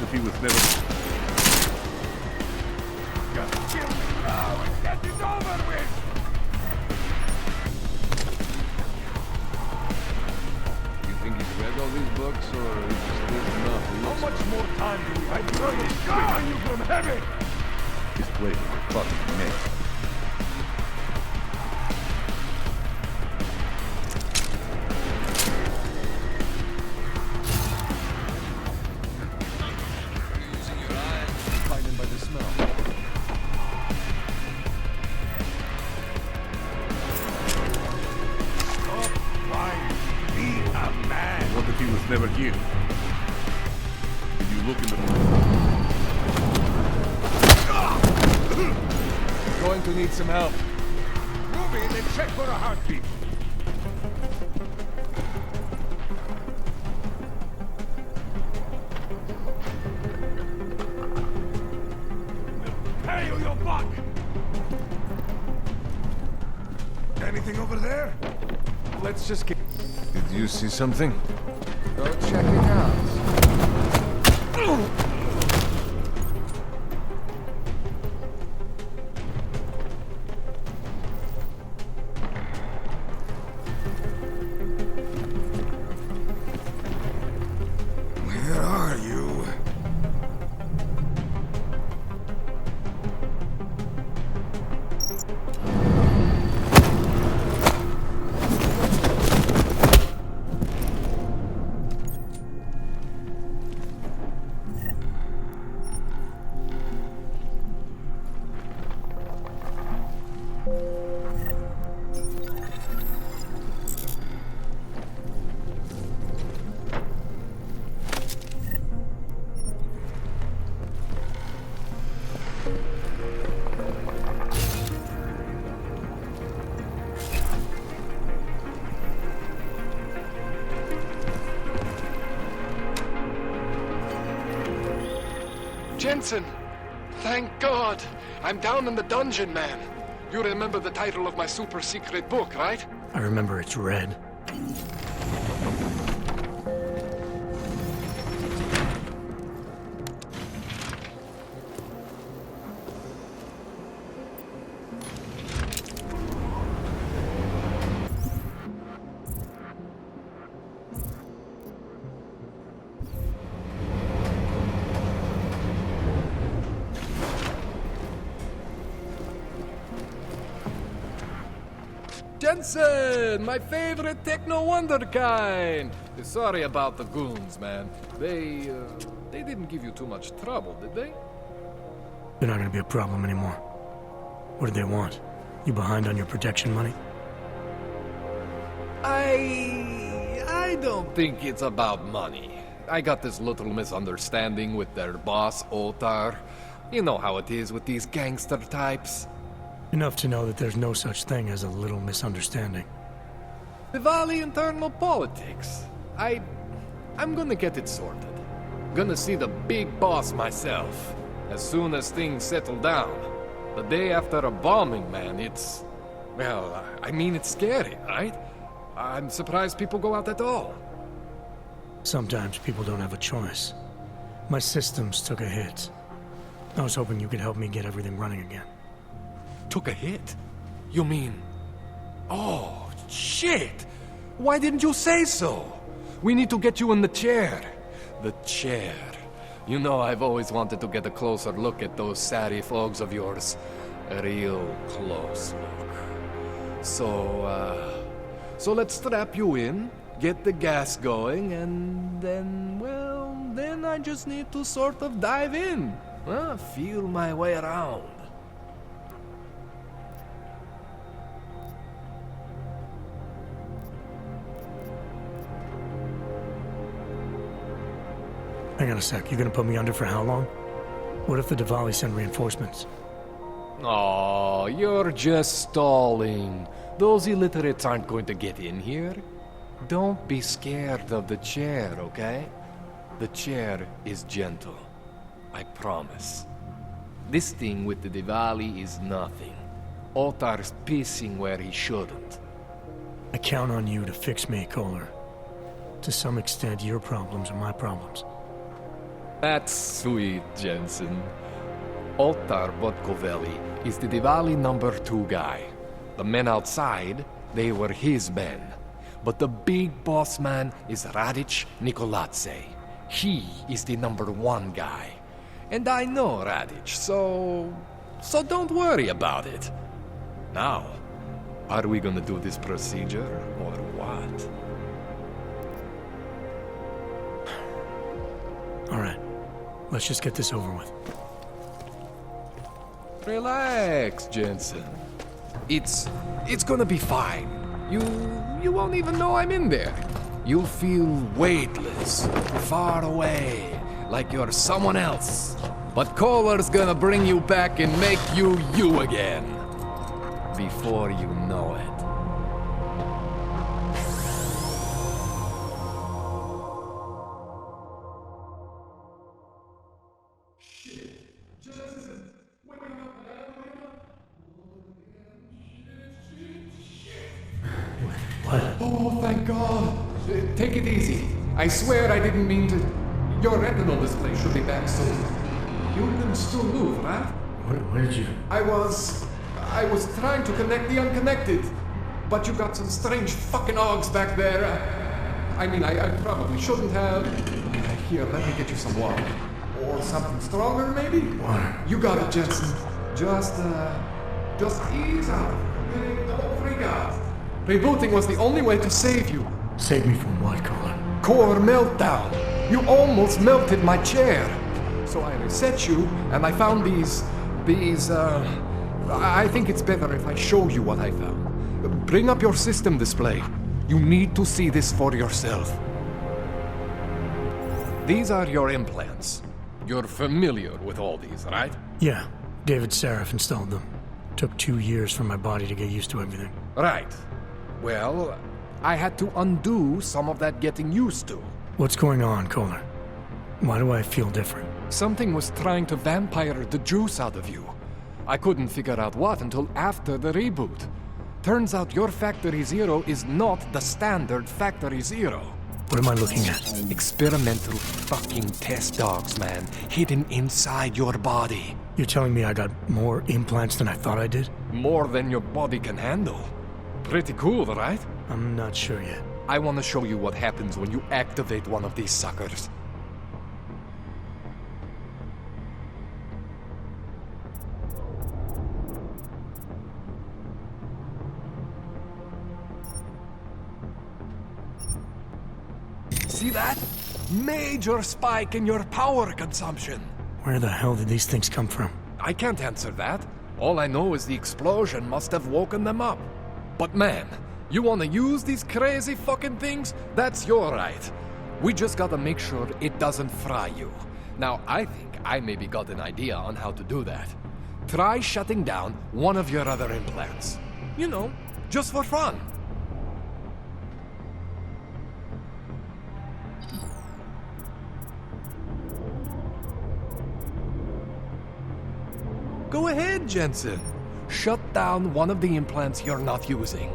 if he was never... Kill me now and get it over with! You think he's read all these books, or he just lives enough? How much more time do we have? I throw this gun on you from heaven! This place is a fucking mess. Never here. Did you look in the... Going to need some help. Move in and check for a heartbeat. We'll pay you your buck. Anything over there? Let's just get... Did you see something? Go check it out. Where are you? Jensen! Thank God! I'm down in the dungeon, man. You remember the title of my super secret book, right? I remember it's red. Jensen, my favorite techno wonderkind. Sorry about the goons, man. They didn't give you too much trouble, did they? They're not gonna be a problem anymore. What do they want? You behind on your protection money? I don't think it's about money. I got this little misunderstanding with their boss, Otar. You know how it is with these gangster types. Enough to know that there's no such thing as a little misunderstanding. Diwali internal politics. I'm gonna get it sorted. Gonna see the big boss myself. As soon as things settle down. The day after a bombing, man, it's... Well, I mean, it's scary, right? I'm surprised people go out at all. Sometimes people don't have a choice. My systems took a hit. I was hoping you could help me get everything running again. Took a hit? You mean... Oh, shit! Why didn't you say so? We need to get you in the chair. The chair. You know, I've always wanted to get a closer look at those Sari folks of yours. A real close look. So let's strap you in, get the gas going, and then, well, then I just need to sort of dive in. Feel my way around. Hang on a sec, you're gonna put me under for how long? What if the Diwali send reinforcements? Oh, you're just stalling. Those illiterates aren't going to get in here. Don't be scared of the chair, okay? The chair is gentle. I promise. This thing with the Diwali is nothing. Otar's pissing where he shouldn't. I count on you to fix me, Kohler. To some extent, your problems are my problems. That's sweet, Jensen. Ottar Botkoveli is the Diwali number 2 guy. The men outside, they were his men. But the big boss man is Radic Nikoladze. He is the number 1 guy. And I know Radic, so don't worry about it. Now, are we gonna do this procedure, or what? All right, let's just get this over with. Relax, Jensen. It's gonna be fine. You won't even know I'm in there. You'll feel weightless, far away, like you're someone else. But Kohler's gonna bring you back and make you you again. Before you know it. Oh, thank God. Take it easy. I swear I didn't mean to. Your retinal display should be back soon. You can still move, right? Where did you... I was trying to connect the unconnected. But you got some strange fucking ogs back there. I probably shouldn't have. Here, let me get you some water. Or something stronger, maybe? Water. You got it, Jensen. Just ease out. Don't freak out. Rebooting was the only way to save you. Save me from what, Kohler? Core meltdown. You almost melted my chair. So I reset you, and I found these, I think it's better if I show you what I found. Bring up your system display. You need to see this for yourself. These are your implants. You're familiar with all these, right? Yeah, David Seraph installed them. Took 2 years for my body to get used to everything. Right. Well, I had to undo some of that getting used to. What's going on, Kohler? Why do I feel different? Something was trying to vampire the juice out of you. I couldn't figure out what until after the reboot. Turns out your Factory Zero is not the standard Factory Zero. What am I looking at? Experimental fucking test dogs, man. Hidden inside your body. You're telling me I got more implants than I thought I did? More than your body can handle. Pretty cool, right? I'm not sure yet. I want to show you what happens when you activate one of these suckers. See that? Major spike in your power consumption. Where the hell did these things come from? I can't answer that. All I know is the explosion must have woken them up. But man, you want to use these crazy fucking things? That's your right. We just gotta make sure it doesn't fry you. Now, I think I maybe got an idea on how to do that. Try shutting down one of your other implants. You know, just for fun. Go ahead, Jensen. Shut down one of the implants you're not using.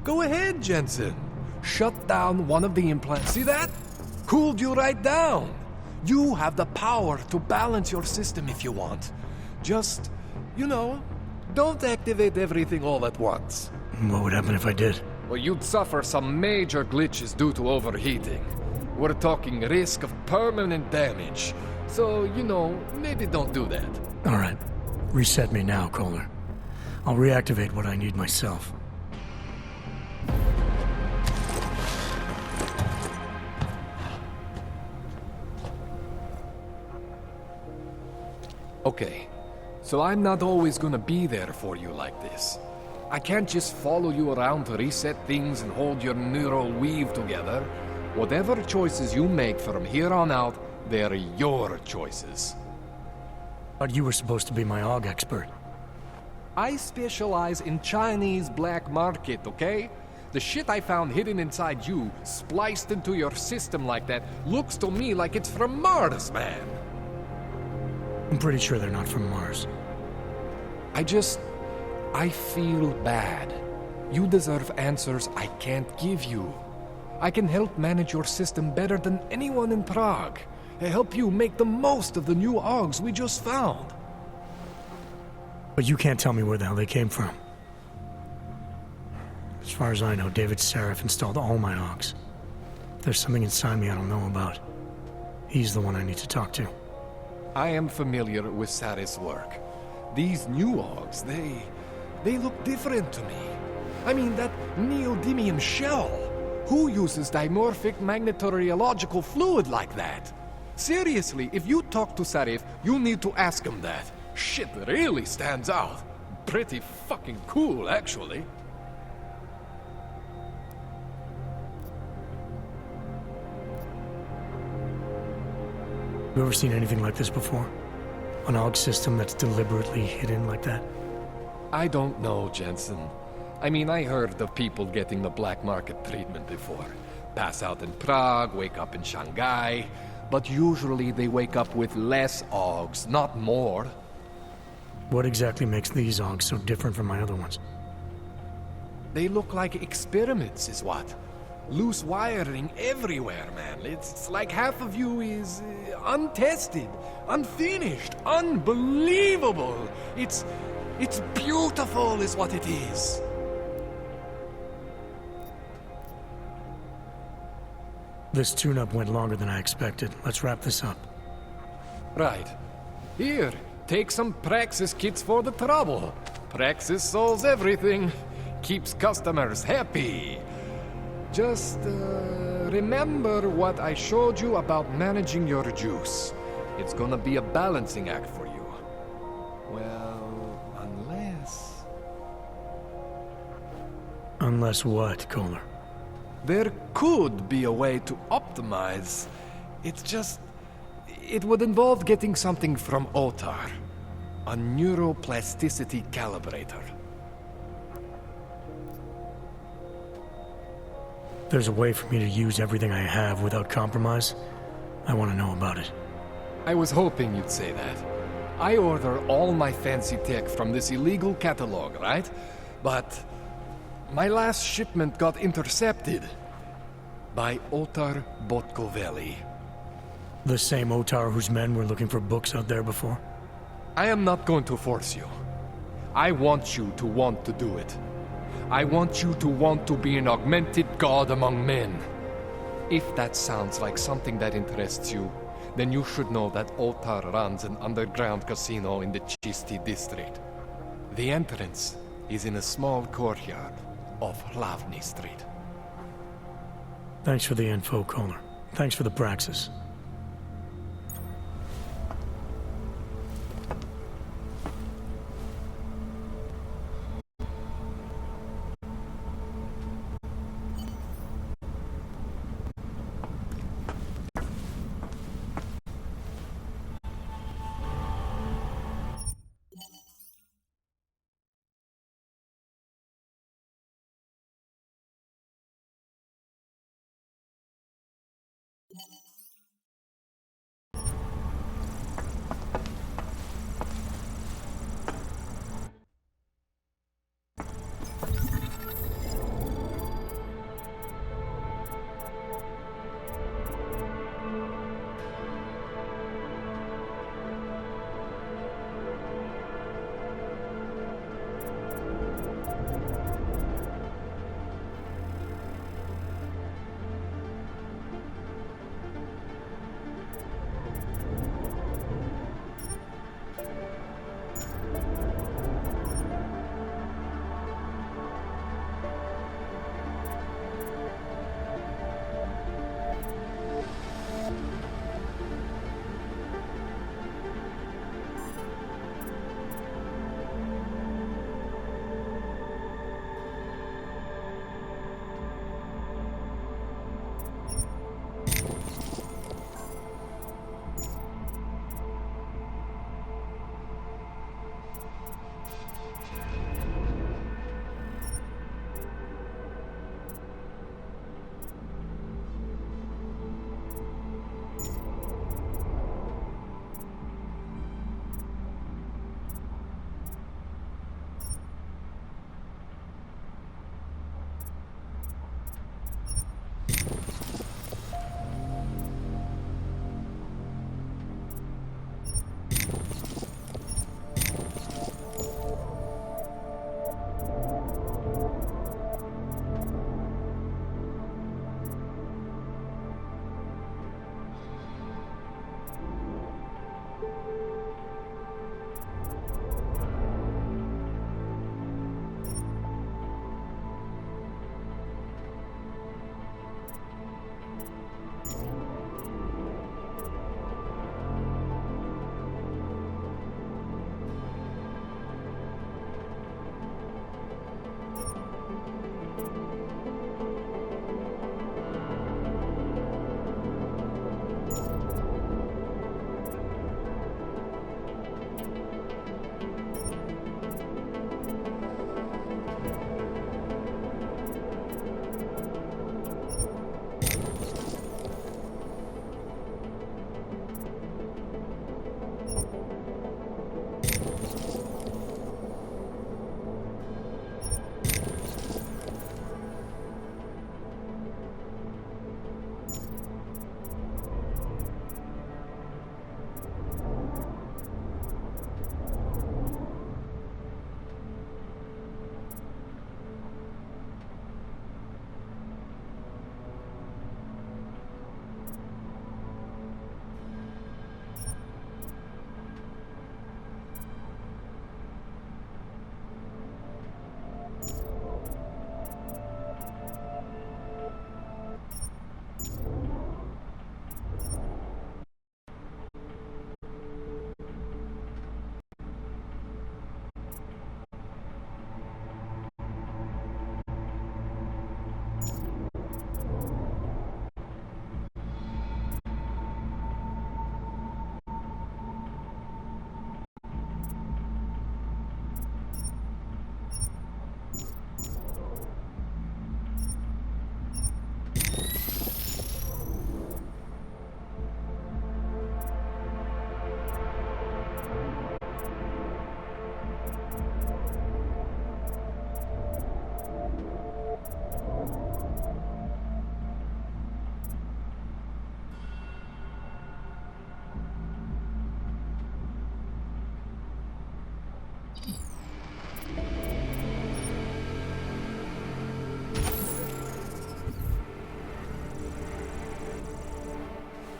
Go ahead, Jensen. Shut down one of the implants. See that? Cooled you right down. You have the power to balance your system if you want. Just, you know, don't activate everything all at once. What would happen if I did? Well, you'd suffer some major glitches due to overheating. We're talking risk of permanent damage. So, you know, maybe don't do that. All right. Reset me now, Kohler. I'll reactivate what I need myself. Okay. So I'm not always gonna be there for you like this. I can't just follow you around to reset things and hold your neural weave together. Whatever choices you make from here on out, they're your choices. But you were supposed to be my AUG expert. I specialize in Chinese black market, okay? The shit I found hidden inside you, spliced into your system like that, looks to me like it's from Mars, man. I feel bad. You deserve answers I can't give you. I can help manage your system better than anyone in Prague. Help you make the most of the new Augs we just found. But you can't tell me where the hell they came from. As far as I know, David Seraph installed all my Augs. If there's something inside me I don't know about, he's the one I need to talk to. I am familiar with Sarah's work. These new Augs, they look different to me. I mean, that neodymium shell. Who uses dimorphic magnetorheological fluid like that? Seriously, if you talk to Sarif, you need to ask him that. Shit really stands out. Pretty fucking cool, actually. You ever seen anything like this before? An AUG system that's deliberately hidden like that? I don't know, Jensen. I mean, I heard of people getting the black market treatment before. Pass out in Prague, wake up in Shanghai. But usually they wake up with less Augs, not more. What exactly makes these Augs so different from my other ones? They look like experiments, is what. Loose wiring everywhere, man. It's like half of you is untested, unfinished, unbelievable. It's beautiful is what it is. This tune-up went longer than I expected. Let's wrap this up. Right. Here, take some Praxis kits for the trouble. Praxis solves everything. Keeps customers happy. Just, remember what I showed you about managing your juice. It's gonna be a balancing act for you. Well, unless... Unless what, Kohler? There could be a way to optimize. It's just... It would involve getting something from Otar. A neuroplasticity calibrator. There's a way for me to use everything I have without compromise? I want to know about it. I was hoping you'd say that. I order all my fancy tech from this illegal catalog, right? But my last shipment got intercepted by Otar Botkoveli. The same Otar whose men were looking for books out there before? I am not going to force you. I want you to want to do it. I want you to want to be an augmented god among men. If that sounds like something that interests you, then you should know that Otar runs an underground casino in the Chisti district. The entrance is in a small courtyard off Hlavny Street. Thanks for the info, Kohler. Thanks for the praxis.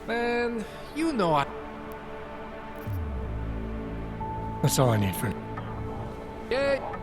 Man, you know I... That's all I need for now. Yeah.